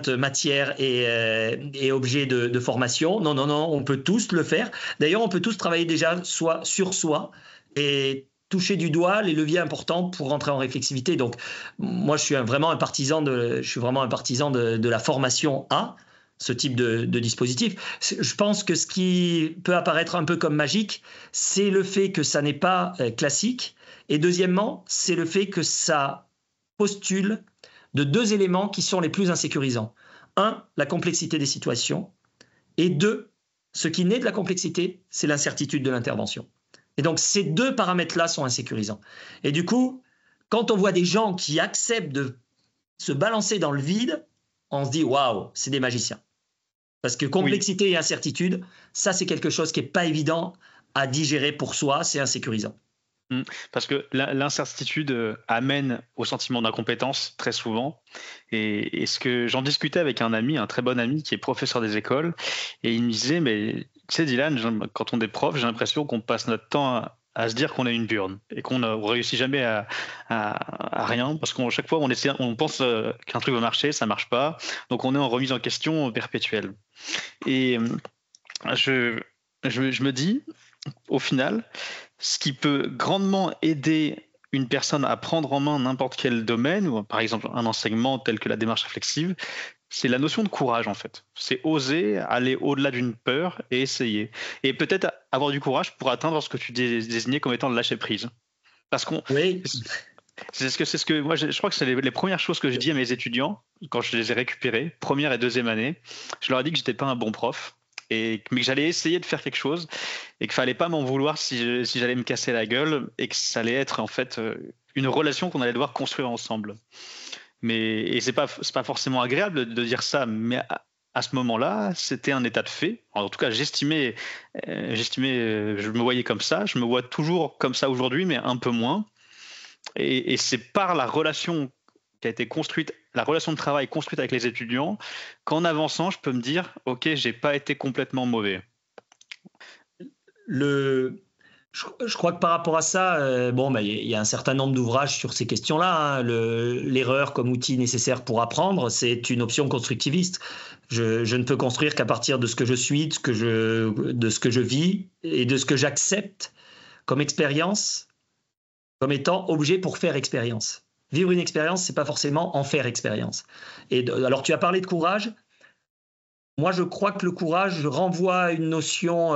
matière et objet de formation. Non, on peut tous le faire. D'ailleurs, on peut tous travailler déjà sur soi et toucher du doigt les leviers importants pour rentrer en réflexivité. Donc, moi, je suis vraiment un partisan de la formation à ce type de dispositif. Je pense que ce qui peut apparaître un peu comme magique, c'est le fait que ça n'est pas classique. Et deuxièmement, c'est le fait que ça postule de deux éléments qui sont les plus insécurisants. Un, la complexité des situations. Et deux, ce qui naît de la complexité, c'est l'incertitude de l'intervention. Et donc, ces deux paramètres-là sont insécurisants. Et du coup, quand on voit des gens qui acceptent de se balancer dans le vide, on se dit « waouh, c'est des magiciens ». Parce que complexité et incertitude, ça, c'est quelque chose qui n'est pas évident à digérer pour soi, c'est insécurisant. Parce que l'incertitude amène au sentiment d'incompétence très souvent. Et ce que j'en discutais avec un ami, un très bon ami qui est professeur des écoles, et il me disait, mais tu sais Dylan, quand on est prof, j'ai l'impression qu'on passe notre temps à se dire qu'on a une burne et qu'on ne réussit jamais à rien, parce qu'à chaque fois on pense qu'un truc va marcher, ça marche pas, donc on est en remise en question perpétuelle. Et je me dis, au final, ce qui peut grandement aider une personne à prendre en main n'importe quel domaine, ou par exemple un enseignement tel que la démarche réflexive, c'est la notion de courage en fait. C'est oser aller au-delà d'une peur et essayer. Et peut-être avoir du courage pour atteindre ce que tu désignais comme étant le lâcher prise. Parce qu'on... Oui. C'est ce que moi je crois que c'est les premières choses que je dis à mes étudiants quand je les ai récupérés, première et deuxième année. Je leur ai dit que j'étais pas un bon prof, mais que j'allais essayer de faire quelque chose et qu'il fallait pas m'en vouloir si j'allais me casser la gueule, et que ça allait être en fait une relation qu'on allait devoir construire ensemble. Et c'est pas forcément agréable de dire ça, mais à ce moment-là, c'était un état de fait. En tout cas, j'estimais, je me voyais comme ça. Je me vois toujours comme ça aujourd'hui, mais un peu moins. Et c'est par la relation qui a été construite, la relation de travail construite avec les étudiants, qu'en avançant, je peux me dire, ok, j'ai pas été complètement mauvais. Je crois que par rapport à ça, il y a un certain nombre d'ouvrages sur ces questions-là. L'erreur comme outil nécessaire pour apprendre, c'est une option constructiviste. Je ne peux construire qu'à partir de ce que je suis, de ce que je vis et de ce que j'accepte comme expérience, comme étant objet pour faire expérience. Vivre une expérience, c'est pas forcément en faire expérience. Alors, tu as parlé de courage. Moi, je crois que le courage renvoie à une notion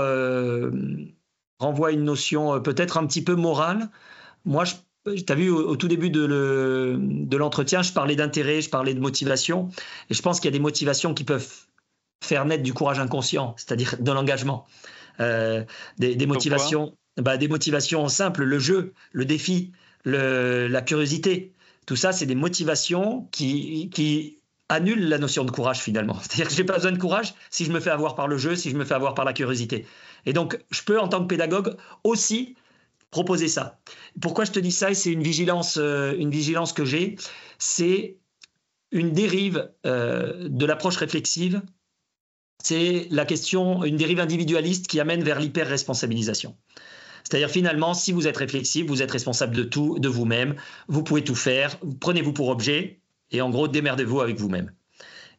peut-être un petit peu morale. Moi, tu as vu au tout début de l'entretien, je parlais d'intérêt, je parlais de motivation. Et je pense qu'il y a des motivations qui peuvent faire naître du courage inconscient, c'est-à-dire de l'engagement. Des motivations simples, le jeu, le défi, la curiosité. Tout ça, c'est des motivations qui annulent la notion de courage finalement. C'est-à-dire que je n'ai pas besoin de courage si je me fais avoir par le jeu, si je me fais avoir par la curiosité. Et donc, je peux, en tant que pédagogue, aussi proposer ça. Pourquoi je te dis ça? Et c'est une vigilance que j'ai. C'est une dérive de l'approche réflexive. C'est une dérive individualiste qui amène vers l'hyper-responsabilisation. C'est-à-dire finalement, si vous êtes réflexif, vous êtes responsable de tout, de vous-même, vous pouvez tout faire, prenez-vous pour objet et en gros, démerdez-vous avec vous-même.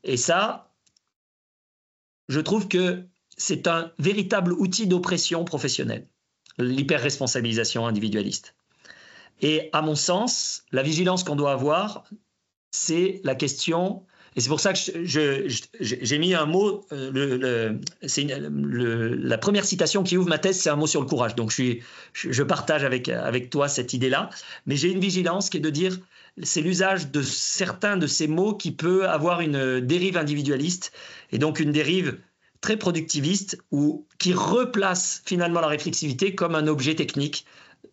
Et ça, je trouve que c'est un véritable outil d'oppression professionnelle, l'hyper-responsabilisation individualiste. Et à mon sens, la vigilance qu'on doit avoir, c'est la question... Et c'est pour ça que j'ai mis un mot, la première citation qui ouvre ma thèse, c'est un mot sur le courage. Donc je partage avec toi cette idée-là. Mais j'ai une vigilance qui est de dire, c'est l'usage de certains de ces mots qui peut avoir une dérive individualiste et donc une dérive très productiviste ou qui replace finalement la réflexivité comme un objet technique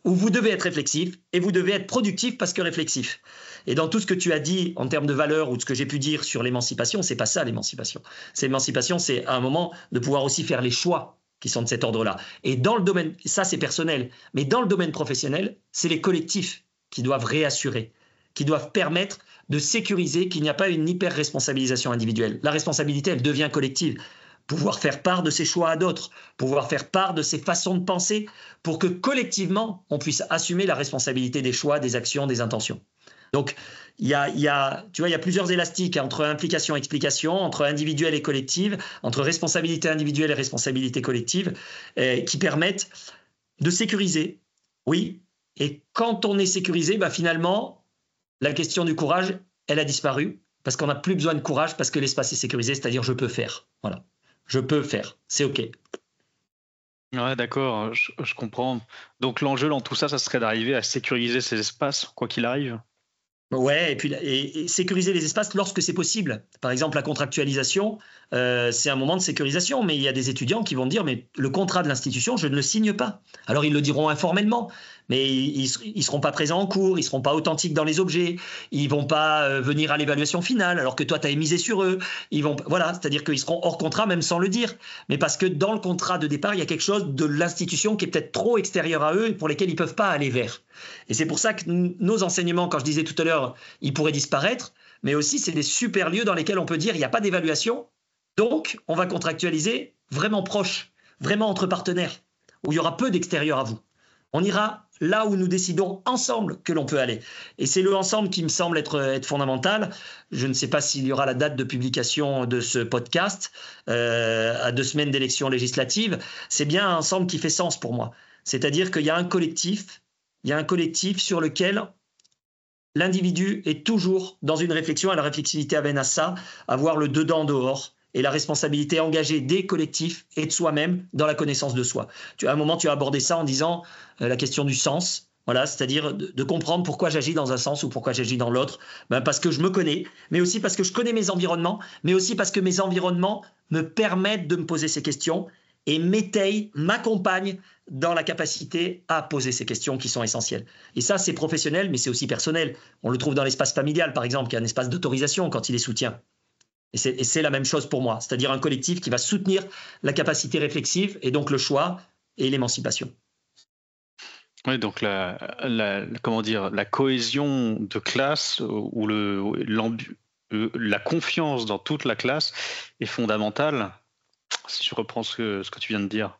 où vous devez être réflexif et vous devez être productif parce que réflexif. Et dans tout ce que tu as dit en termes de valeur ou de ce que j'ai pu dire sur l'émancipation, c'est pas ça l'émancipation. L'émancipation, c'est à un moment de pouvoir aussi faire les choix qui sont de cet ordre-là. Et dans le domaine, ça c'est personnel, mais dans le domaine professionnel, c'est les collectifs qui doivent réassurer, qui doivent permettre de sécuriser qu'il n'y a pas une hyper-responsabilisation individuelle. La responsabilité, elle devient collective. Pouvoir faire part de ses choix à d'autres, pouvoir faire part de ses façons de penser pour que collectivement, on puisse assumer la responsabilité des choix, des actions, des intentions. Donc, il y a plusieurs élastiques entre implication et explication, entre individuel et collective, entre responsabilité individuelle et responsabilité collective, qui permettent de sécuriser, oui. Et quand on est sécurisé, finalement, la question du courage, elle a disparu parce qu'on n'a plus besoin de courage parce que l'espace est sécurisé, c'est-à-dire je peux faire. Voilà. Je peux faire, c'est OK. Ouais, d'accord, je comprends. Donc l'enjeu dans tout ça, ça serait d'arriver à sécuriser ces espaces, quoi qu'il arrive. Ouais, et sécuriser les espaces lorsque c'est possible. Par exemple, la contractualisation, c'est un moment de sécurisation, mais il y a des étudiants qui vont dire, mais le contrat de l'institution, je ne le signe pas. Alors, ils le diront informellement, mais ils seront pas présents en cours, ils seront pas authentiques dans les objets, ils vont pas venir à l'évaluation finale, alors que toi, tu as misé sur eux. Voilà, c'est-à-dire qu'ils seront hors contrat, même sans le dire. Mais parce que dans le contrat de départ, il y a quelque chose de l'institution qui est peut-être trop extérieur à eux et pour lesquels ils peuvent pas aller vers. Et c'est pour ça que nos enseignements, quand je disais tout à l'heure, ils pourraient disparaître, mais aussi c'est des super lieux dans lesquels on peut dire il n'y a pas d'évaluation, donc on va contractualiser vraiment proche, vraiment entre partenaires, où il y aura peu d'extérieur à vous. On ira là où nous décidons ensemble que l'on peut aller. Et c'est le ensemble qui me semble être fondamental. Je ne sais pas s'il y aura la date de publication de ce podcast à 2 semaines d'élections législatives. C'est bien un ensemble qui fait sens pour moi. C'est-à-dire qu'il y a un collectif sur lequel l'individu est toujours dans une réflexion, et la réflexivité amène à ça, à voir le dedans-dehors, et la responsabilité engagée des collectifs et de soi-même dans la connaissance de soi. À un moment, tu as abordé ça en disant la question du sens, voilà, c'est-à-dire de comprendre pourquoi j'agis dans un sens ou pourquoi j'agis dans l'autre, parce que je me connais, mais aussi parce que je connais mes environnements, mais aussi parce que mes environnements me permettent de me poser ces questions et m'accompagnent dans la capacité à poser ces questions qui sont essentielles. Et ça, c'est professionnel, mais c'est aussi personnel. On le trouve dans l'espace familial, par exemple, qui est un espace d'autorisation quand il est soutien. Et c'est la même chose pour moi, c'est-à-dire un collectif qui va soutenir la capacité réflexive et donc le choix et l'émancipation. Oui, donc la cohésion de classe ou la confiance dans toute la classe est fondamentale. Si je reprends ce que tu viens de dire.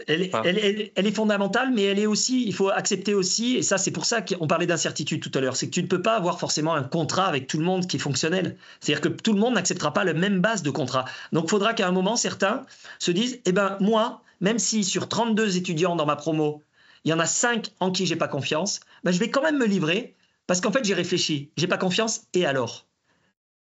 Elle est fondamentale, mais elle est aussi, il faut accepter aussi, et ça c'est pour ça qu'on parlait d'incertitude tout à l'heure, c'est que tu ne peux pas avoir forcément un contrat avec tout le monde qui est fonctionnel. C'est-à-dire que tout le monde n'acceptera pas la même base de contrat. Donc il faudra qu'à un moment, certains se disent, moi, même si sur 32 étudiants dans ma promo, il y en a 5 en qui j'ai pas confiance, je vais quand même me livrer, parce qu'en fait j'ai réfléchi, j'ai pas confiance, et alors ?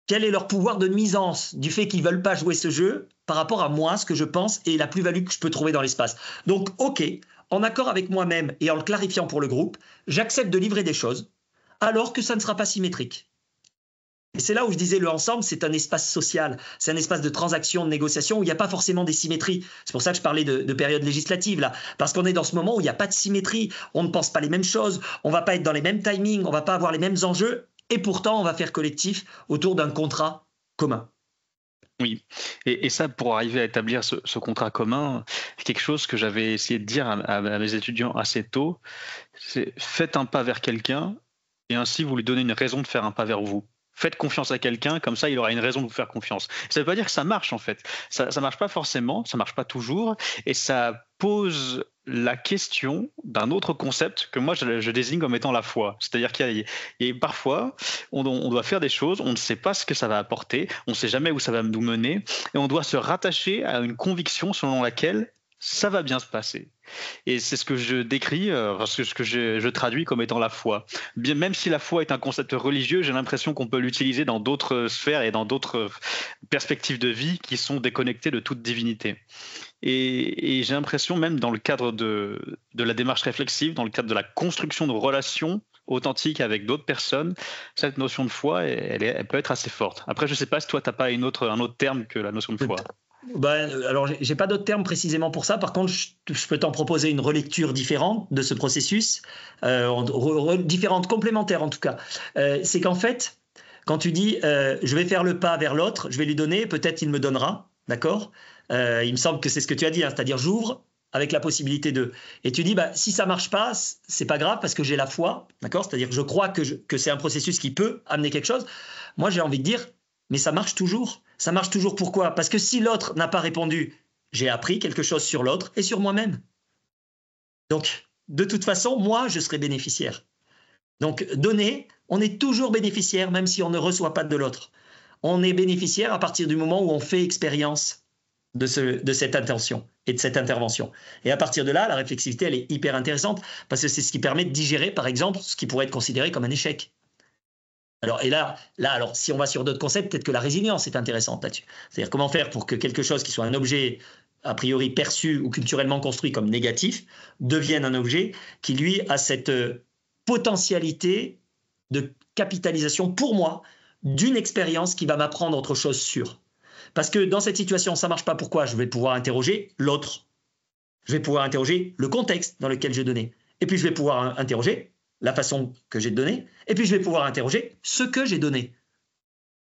Quel est leur pouvoir de nuisance du fait qu'ils ne veulent pas jouer ce jeu par rapport à moi, ce que je pense et la plus-value que je peux trouver dans l'espace. Donc, ok, en accord avec moi-même et en le clarifiant pour le groupe, j'accepte de livrer des choses alors que ça ne sera pas symétrique. Et c'est là où je disais le ensemble, c'est un espace social, c'est un espace de transaction, de négociation où il n'y a pas forcément des symétries. C'est pour ça que je parlais de période législative là, parce qu'on est dans ce moment où il n'y a pas de symétrie, on ne pense pas les mêmes choses, on ne va pas être dans les mêmes timings, on ne va pas avoir les mêmes enjeux. Et pourtant, on va faire collectif autour d'un contrat commun. Oui, et ça, pour arriver à établir ce contrat commun, quelque chose que j'avais essayé de dire à mes étudiants assez tôt, c'est faites un pas vers quelqu'un et ainsi vous lui donnez une raison de faire un pas vers vous. Faites confiance à quelqu'un, comme ça il aura une raison de vous faire confiance. Ça ne veut pas dire que ça marche en fait. Ça ne marche pas forcément, ça ne marche pas toujours, et ça pose la question d'un autre concept que moi je désigne comme étant la foi. C'est-à-dire qu'il y a parfois, on doit faire des choses, on ne sait pas ce que ça va apporter, on ne sait jamais où ça va nous mener, et on doit se rattacher à une conviction selon laquelle ça va bien se passer. Et c'est ce que je décris, ce que je traduis comme étant la foi. Même si la foi est un concept religieux, j'ai l'impression qu'on peut l'utiliser dans d'autres sphères et dans d'autres perspectives de vie qui sont déconnectées de toute divinité. Et j'ai l'impression, même dans le cadre de la démarche réflexive, dans le cadre de la construction de relations authentiques avec d'autres personnes, cette notion de foi, elle peut être assez forte. Après, je ne sais pas si toi, tu n'as pas un autre terme que la notion de foi. Alors, j'ai pas d'autres termes précisément pour ça. Par contre, je peux t'en proposer une relecture différente de ce processus, différente, complémentaire en tout cas. C'est qu'en fait, quand tu dis je vais faire le pas vers l'autre, je vais lui donner, peut-être il me donnera, d'accord ? Il me semble que c'est ce que tu as dit, c'est-à-dire j'ouvre avec la possibilité de. Et tu dis si ça marche pas, c'est pas grave parce que j'ai la foi, d'accord ? C'est-à-dire que je crois que c'est un processus qui peut amener quelque chose. Moi, j'ai envie de dire mais ça marche toujours. Ça marche toujours pourquoi ? Parce que si l'autre n'a pas répondu, j'ai appris quelque chose sur l'autre et sur moi-même. Donc, de toute façon, moi, je serai bénéficiaire. Donc, donner, on est toujours bénéficiaire, même si on ne reçoit pas de l'autre. On est bénéficiaire à partir du moment où on fait expérience de cette intention et de cette intervention. Et à partir de là, la réflexivité, elle est hyper intéressante parce que c'est ce qui permet de digérer, par exemple, ce qui pourrait être considéré comme un échec. Alors, alors, si on va sur d'autres concepts, peut-être que la résilience est intéressante là-dessus. C'est-à-dire comment faire pour que quelque chose qui soit un objet a priori perçu ou culturellement construit comme négatif devienne un objet qui, lui, a cette potentialité de capitalisation pour moi d'une expérience qui va m'apprendre autre chose sûre. Parce que dans cette situation, ça ne marche pas. Pourquoi ? Je vais pouvoir interroger l'autre. Je vais pouvoir interroger le contexte dans lequel j'ai donné. Et puis, je vais pouvoir interroger la façon que j'ai donné. Et puis, je vais pouvoir interroger ce que j'ai donné.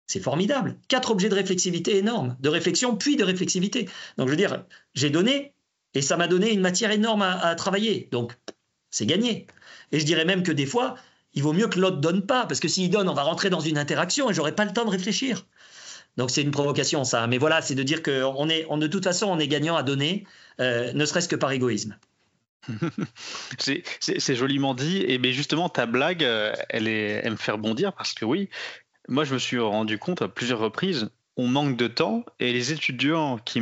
C'est formidable. 4 objets de réflexivité énormes, de réflexion puis de réflexivité. Donc, je veux dire, j'ai donné et ça m'a donné une matière énorme à travailler. Donc, c'est gagné. Et je dirais même que des fois, il vaut mieux que l'autre ne donne pas. Parce que s'il donne, on va rentrer dans une interaction et je n'aurai pas le temps de réfléchir. Donc, c'est une provocation, ça. Mais voilà, c'est de dire que de toute façon, on est gagnant à donner, ne serait-ce que par égoïsme. C'est joliment dit. Et bien justement, ta blague, elle me fait rebondir parce que oui, moi, je me suis rendu compte à plusieurs reprises, on manque de temps et les étudiants qui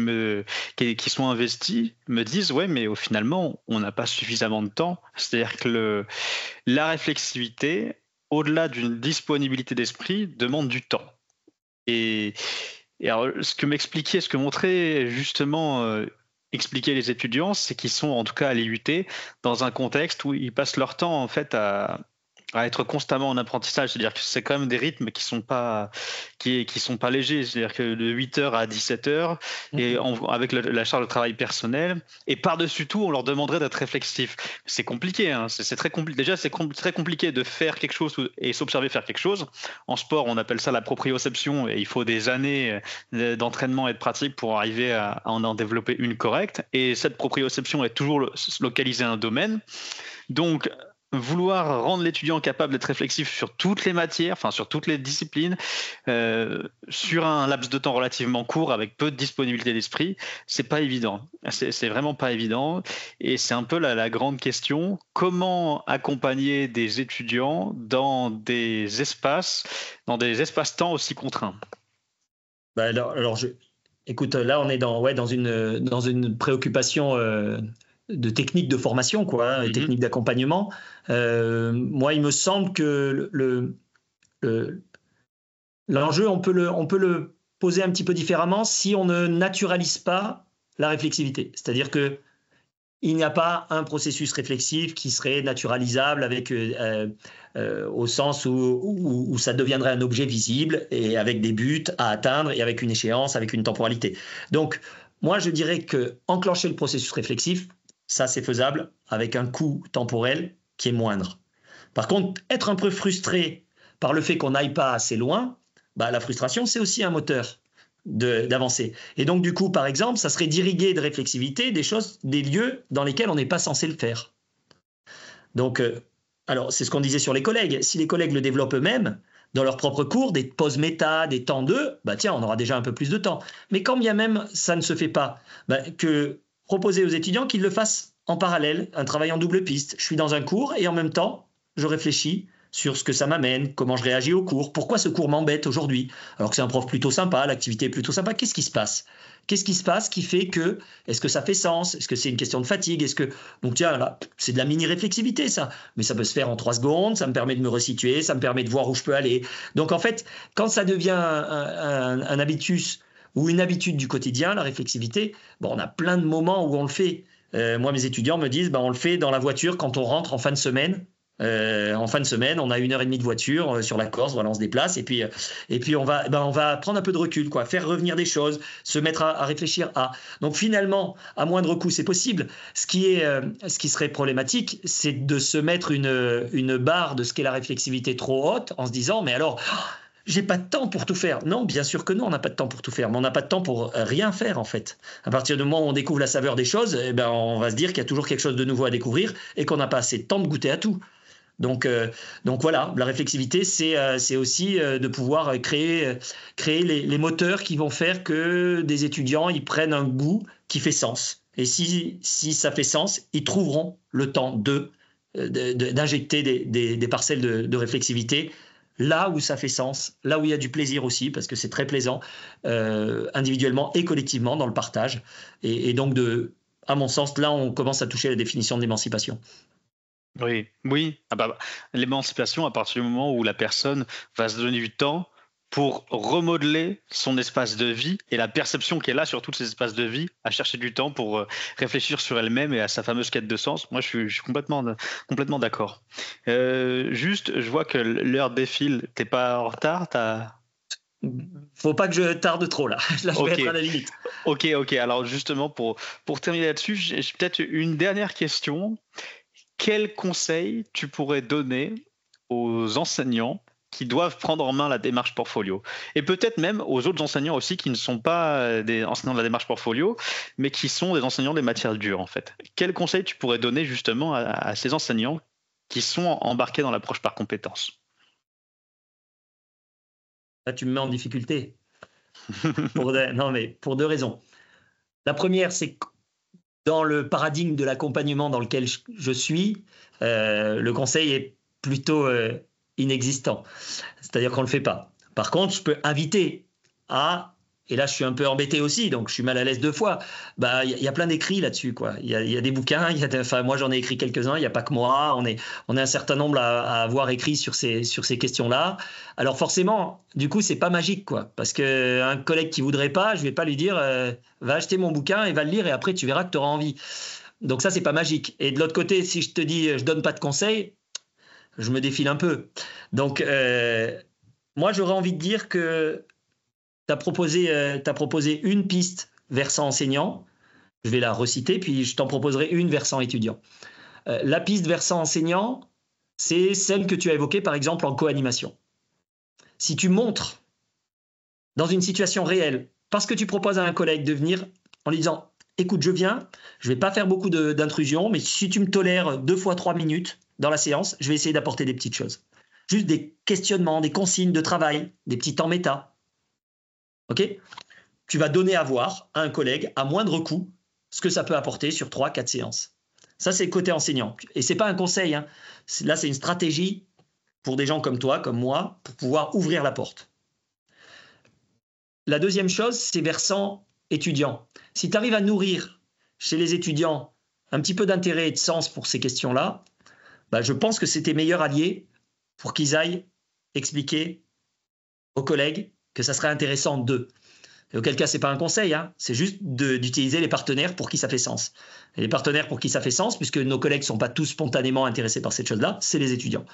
sont investis me disent « Ouais, mais finalement, on n'a pas suffisamment de temps. » C'est-à-dire que la réflexivité, au-delà d'une disponibilité d'esprit, demande du temps. Et alors, ce que montrait justement expliquer les étudiants, c'est qu'ils sont en tout cas à l'IUT dans un contexte où ils passent leur temps en fait à être constamment en apprentissage, c'est-à-dire que c'est quand même des rythmes qui sont pas légers, c'est-à-dire que de 8h à 17h et avec la charge de travail personnelle et par-dessus tout on leur demanderait d'être réflexifs. C'est compliqué, hein. C'est très compliqué. Déjà c'est très compliqué de faire quelque chose et s'observer faire quelque chose. En sport on appelle ça la proprioception et il faut des années d'entraînement et de pratique pour arriver à en développer une correcte et cette proprioception est toujours localisée à un domaine. Donc vouloir rendre l'étudiant capable d'être réflexif sur toutes les matières, enfin sur toutes les disciplines, sur un laps de temps relativement court avec peu de disponibilité d'esprit, c'est pas évident. C'est vraiment pas évident. Et c'est un peu la grande question. Comment accompagner des étudiants dans des espaces-temps aussi contraints ? Écoute, là on est dans une préoccupation de techniques de formation, techniques d'accompagnement. Moi, il me semble que l'enjeu, on peut le poser un petit peu différemment si on ne naturalise pas la réflexivité. C'est-à-dire que il n'y a pas un processus réflexif qui serait naturalisable avec, au sens où ça deviendrait un objet visible et avec des buts à atteindre et avec une échéance, avec une temporalité. Donc, moi, je dirais que enclencher le processus réflexif, ça, c'est faisable avec un coût temporel qui est moindre. Par contre, être un peu frustré par le fait qu'on n'aille pas assez loin, la frustration, c'est aussi un moteur d'avancer. Et donc, du coup, par exemple, ça serait d'irriguer de réflexivité des lieux dans lesquels on n'est pas censé le faire. Donc, alors, c'est ce qu'on disait sur les collègues. Si les collègues le développent eux-mêmes, dans leurs propres cours, des pauses méta, des temps 2, on aura déjà un peu plus de temps. Mais quand bien même ça ne se fait pas, que proposer aux étudiants qu'ils le fassent en parallèle, un travail en double piste. Je suis dans un cours et en même temps, je réfléchis sur ce que ça m'amène, comment je réagis au cours, pourquoi ce cours m'embête aujourd'hui, alors que c'est un prof plutôt sympa, l'activité est plutôt sympa. Qu'est-ce qui se passe ? Qu'est-ce qui se passe qui fait que, est-ce que ça fait sens ? Est-ce que c'est une question de fatigue ? Donc tiens, là, c'est de la mini-réflexivité ça, mais ça peut se faire en 3 secondes, ça me permet de me resituer, ça me permet de voir où je peux aller. Donc en fait, quand ça devient un habitus ou une habitude du quotidien, la réflexivité, on a plein de moments où on le fait. Moi, mes étudiants me disent, on le fait dans la voiture quand on rentre en fin de semaine. En fin de semaine, on a 1h30 de voiture sur la Corse, on se déplace et puis on va prendre un peu de recul, faire revenir des choses, se mettre à réfléchir à. Donc finalement, à moindre coût, c'est possible. Ce qui serait problématique, c'est de se mettre une barre de ce qu'est la réflexivité trop haute en se disant, mais alors, j'ai pas de temps pour tout faire. Non, bien sûr que non, on n'a pas de temps pour tout faire, mais on n'a pas de temps pour rien faire en fait. À partir du moment où on découvre la saveur des choses, on va se dire qu'il y a toujours quelque chose de nouveau à découvrir et qu'on n'a pas assez de temps de goûter à tout. Donc voilà, la réflexivité, c'est aussi de pouvoir créer les moteurs qui vont faire que des étudiants ils prennent un goût qui fait sens. Et si ça fait sens, ils trouveront le temps d'injecter des parcelles de réflexivité là où ça fait sens, là où il y a du plaisir aussi, parce que c'est très plaisant, individuellement et collectivement dans le partage. Et donc, à mon sens, là, on commence à toucher la définition de l'émancipation. Oui. L'émancipation, à partir du moment où la personne va se donner du temps pour remodeler son espace de vie et la perception qu'elle a sur tous ces espaces de vie, à chercher du temps pour réfléchir sur elle-même et à sa fameuse quête de sens. Moi, je suis complètement d'accord. Juste, je vois que l'heure défile. T'es pas en retard? Faut pas que je tarde trop là. Là, je vais être à la limite. Ok. Alors justement, pour terminer là-dessus, j'ai peut-être une dernière question. Quel conseil tu pourrais donner aux enseignants qui doivent prendre en main la démarche portfolio, et peut-être même aux autres enseignants aussi qui ne sont pas des enseignants de la démarche portfolio, mais qui sont des enseignants des matières dures en fait. Quel conseil tu pourrais donner justement à ces enseignants qui sont embarqués dans l'approche par compétences? Là, tu me mets en difficulté. Non, mais pour deux raisons. La première, c'est que dans le paradigme de l'accompagnement dans lequel je suis, le conseil est plutôt inexistant. C'est-à-dire qu'on ne le fait pas. Par contre, je peux inviter à, et là je suis un peu embêté aussi, donc je suis mal à l'aise 2 fois, y a plein d'écrits là-dessus, quoi. Il y a des bouquins, moi j'en ai écrit quelques-uns, il n'y a pas que moi, on est un certain nombre à avoir écrit sur ces questions-là. Alors forcément, du coup, c'est pas magique, quoi, parce qu'un collègue qui voudrait pas, je vais pas lui dire va acheter mon bouquin et va le lire et après tu verras que tu auras envie. Donc ça, c'est pas magique. Et de l'autre côté, si je te dis je donne pas de conseils, je me défile un peu. Donc, moi, j'aurais envie de dire que tu as proposé une piste versant enseignant. Je vais la reciter, puis je t'en proposerai une versant étudiant. La piste versant enseignant, c'est celle que tu as évoquée, par exemple, en co-animation. Si tu montres dans une situation réelle, parce que tu proposes à un collègue de venir en lui disant « Écoute, je viens, je ne vais pas faire beaucoup d'intrusion, mais si tu me tolères 2 fois 3 minutes dans la séance, je vais essayer d'apporter des petites choses. » Juste des questionnements, des consignes de travail, des petits temps méta. Ok ? Tu vas donner à voir à un collègue, à moindre coût, ce que ça peut apporter sur 3-4 séances. Ça, c'est le côté enseignant. Et ce n'est pas un conseil. Hein. Là, c'est une stratégie pour des gens comme toi, comme moi, pour pouvoir ouvrir la porte. La deuxième chose, c'est versant étudiant. Si tu arrives à nourrir chez les étudiants un petit peu d'intérêt et de sens pour ces questions-là, je pense que c'est tes meilleurs alliés pour qu'ils aillent expliquer aux collègues que ça serait intéressant d'eux. Et auquel cas, ce n'est pas un conseil, hein, c'est juste d'utiliser les partenaires pour qui ça fait sens. Et les partenaires pour qui ça fait sens, puisque nos collègues ne sont pas tous spontanément intéressés par cette chose-là, c'est les étudiants.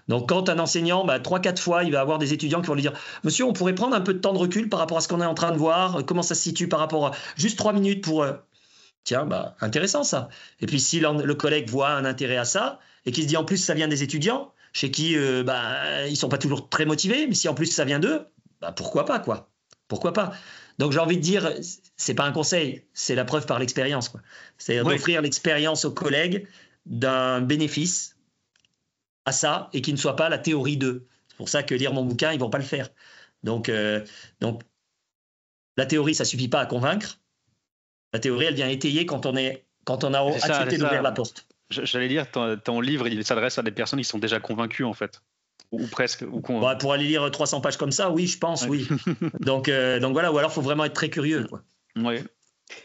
Donc quand un enseignant, 3-4 fois, il va avoir des étudiants qui vont lui dire « Monsieur, on pourrait prendre un peu de temps de recul par rapport à ce qu'on est en train de voir, comment ça se situe par rapport à juste 3 minutes pour… » Tiens, intéressant ça. Et puis si le collègue voit un intérêt à ça, et qu'il se dit en plus ça vient des étudiants, chez qui ils ne sont pas toujours très motivés, mais si en plus ça vient d'eux, pourquoi pas, quoi. Pourquoi pas. Donc j'ai envie de dire, c'est pas un conseil, c'est la preuve par l'expérience, quoi. C'est-à-dire d'offrir l'expérience aux collègues d'un bénéfice à ça et qui ne soit pas la théorie d'eux. C'est pour ça que lire mon bouquin, ils vont pas le faire. Donc la théorie, ça suffit pas à convaincre. La théorie, elle vient étayer quand on a accepté d'ouvrir la porte. J'allais dire, ton livre, il s'adresse à des personnes qui sont déjà convaincues, en fait. Ou presque. Pour aller lire 300 pages comme ça, oui, je pense, oui. Donc voilà, ou alors il faut vraiment être très curieux, quoi. Oui.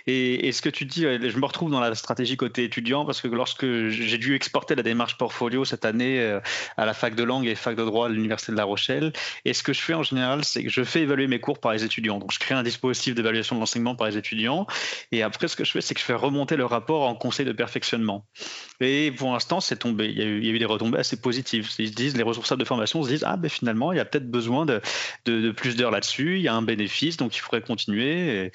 Et ce que tu dis, je me retrouve dans la stratégie côté étudiant parce que lorsque j'ai dû exporter la démarche portfolio cette année à la fac de langue et fac de droit à l'université de La Rochelle, et ce que je fais en général, c'est que je fais évaluer mes cours par les étudiants. Donc je crée un dispositif d'évaluation de l'enseignement par les étudiants, et après ce que je fais, c'est que je fais remonter le rapport en conseil de perfectionnement. Et pour l'instant, c'est tombé. Il y a eu des retombées assez positives. Ils se disent, les responsables de formation se disent, finalement, il y a peut-être besoin de plus d'heures là-dessus, il y a un bénéfice, donc il faudrait continuer,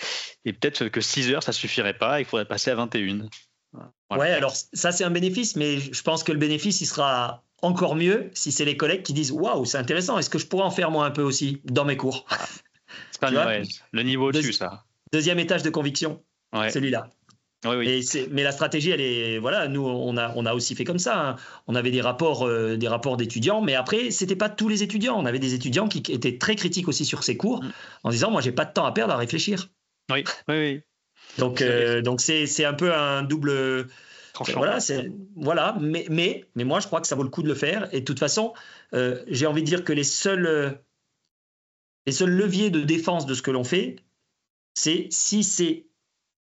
et peut-être que 6 heures, ça suffirait pas, il faudrait passer à 21. Voilà. Ouais, alors ça, c'est un bénéfice, mais je pense que le bénéfice, il sera encore mieux si c'est les collègues qui disent « Waouh, c'est intéressant, est-ce que je pourrais en faire moi un peu aussi dans mes cours ?» C'est pas le niveau au-dessus, ça. Deuxième étage de conviction, celui-là. Oui. Mais la stratégie, elle est… Voilà, nous, on a aussi fait comme ça. Hein. On avait des rapports d'étudiants, mais après, c'était pas tous les étudiants. On avait des étudiants qui étaient très critiques aussi sur ces cours, en disant « Moi, j'ai pas de temps à perdre à réfléchir. » Oui. Donc c'est un peu un double… Voilà, mais moi, je crois que ça vaut le coup de le faire. Et de toute façon, j'ai envie de dire que les seuls leviers de défense de ce que l'on fait, c'est si c'est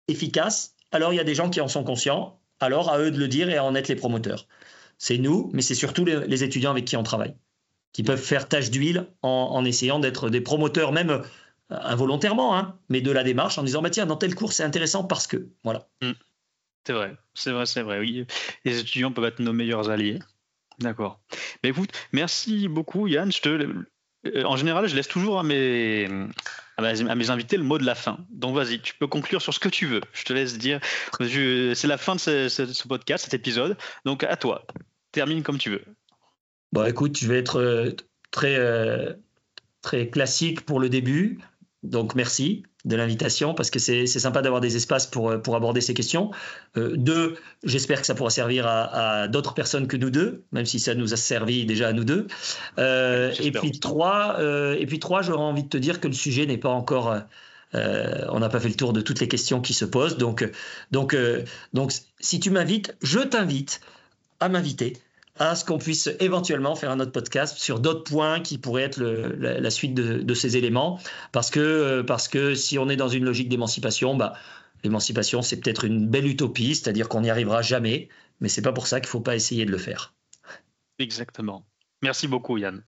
efficace, alors il y a des gens qui en sont conscients, alors à eux de le dire et à en être les promoteurs. C'est nous, mais c'est surtout les étudiants avec qui on travaille. qui peuvent faire tache d'huile en essayant d'être des promoteurs, même involontairement, hein, mais de la démarche, en disant bah tiens, dans tel cours c'est intéressant parce que voilà. C'est vrai. Oui. Les étudiants peuvent être nos meilleurs alliés. D'accord. Mais écoute, merci beaucoup Yann. En général, je laisse toujours à mes invités le mot de la fin. Donc vas-y, tu peux conclure sur ce que tu veux. Je te laisse dire. C'est la fin de ce podcast, cet épisode. Donc à toi. Termine comme tu veux. Bon, écoute, je vais être très classique pour le début. Donc merci de l'invitation parce que c'est sympa d'avoir des espaces pour aborder ces questions. 2, j'espère que ça pourra servir à d'autres personnes que nous deux, même si ça nous a servi déjà à nous deux. Et puis 3, j'aurais envie de te dire que le sujet n'est pas encore... on n'a pas fait le tour de toutes les questions qui se posent. Donc si tu m'invites, je t'invite à m'inviter à ce qu'on puisse éventuellement faire un autre podcast sur d'autres points qui pourraient être la suite de ces éléments. Parce que si on est dans une logique d'émancipation, l'émancipation, c'est peut-être une belle utopie, c'est-à-dire qu'on n'y arrivera jamais, mais c'est pas pour ça qu'il ne faut pas essayer de le faire. Exactement. Merci beaucoup, Yann.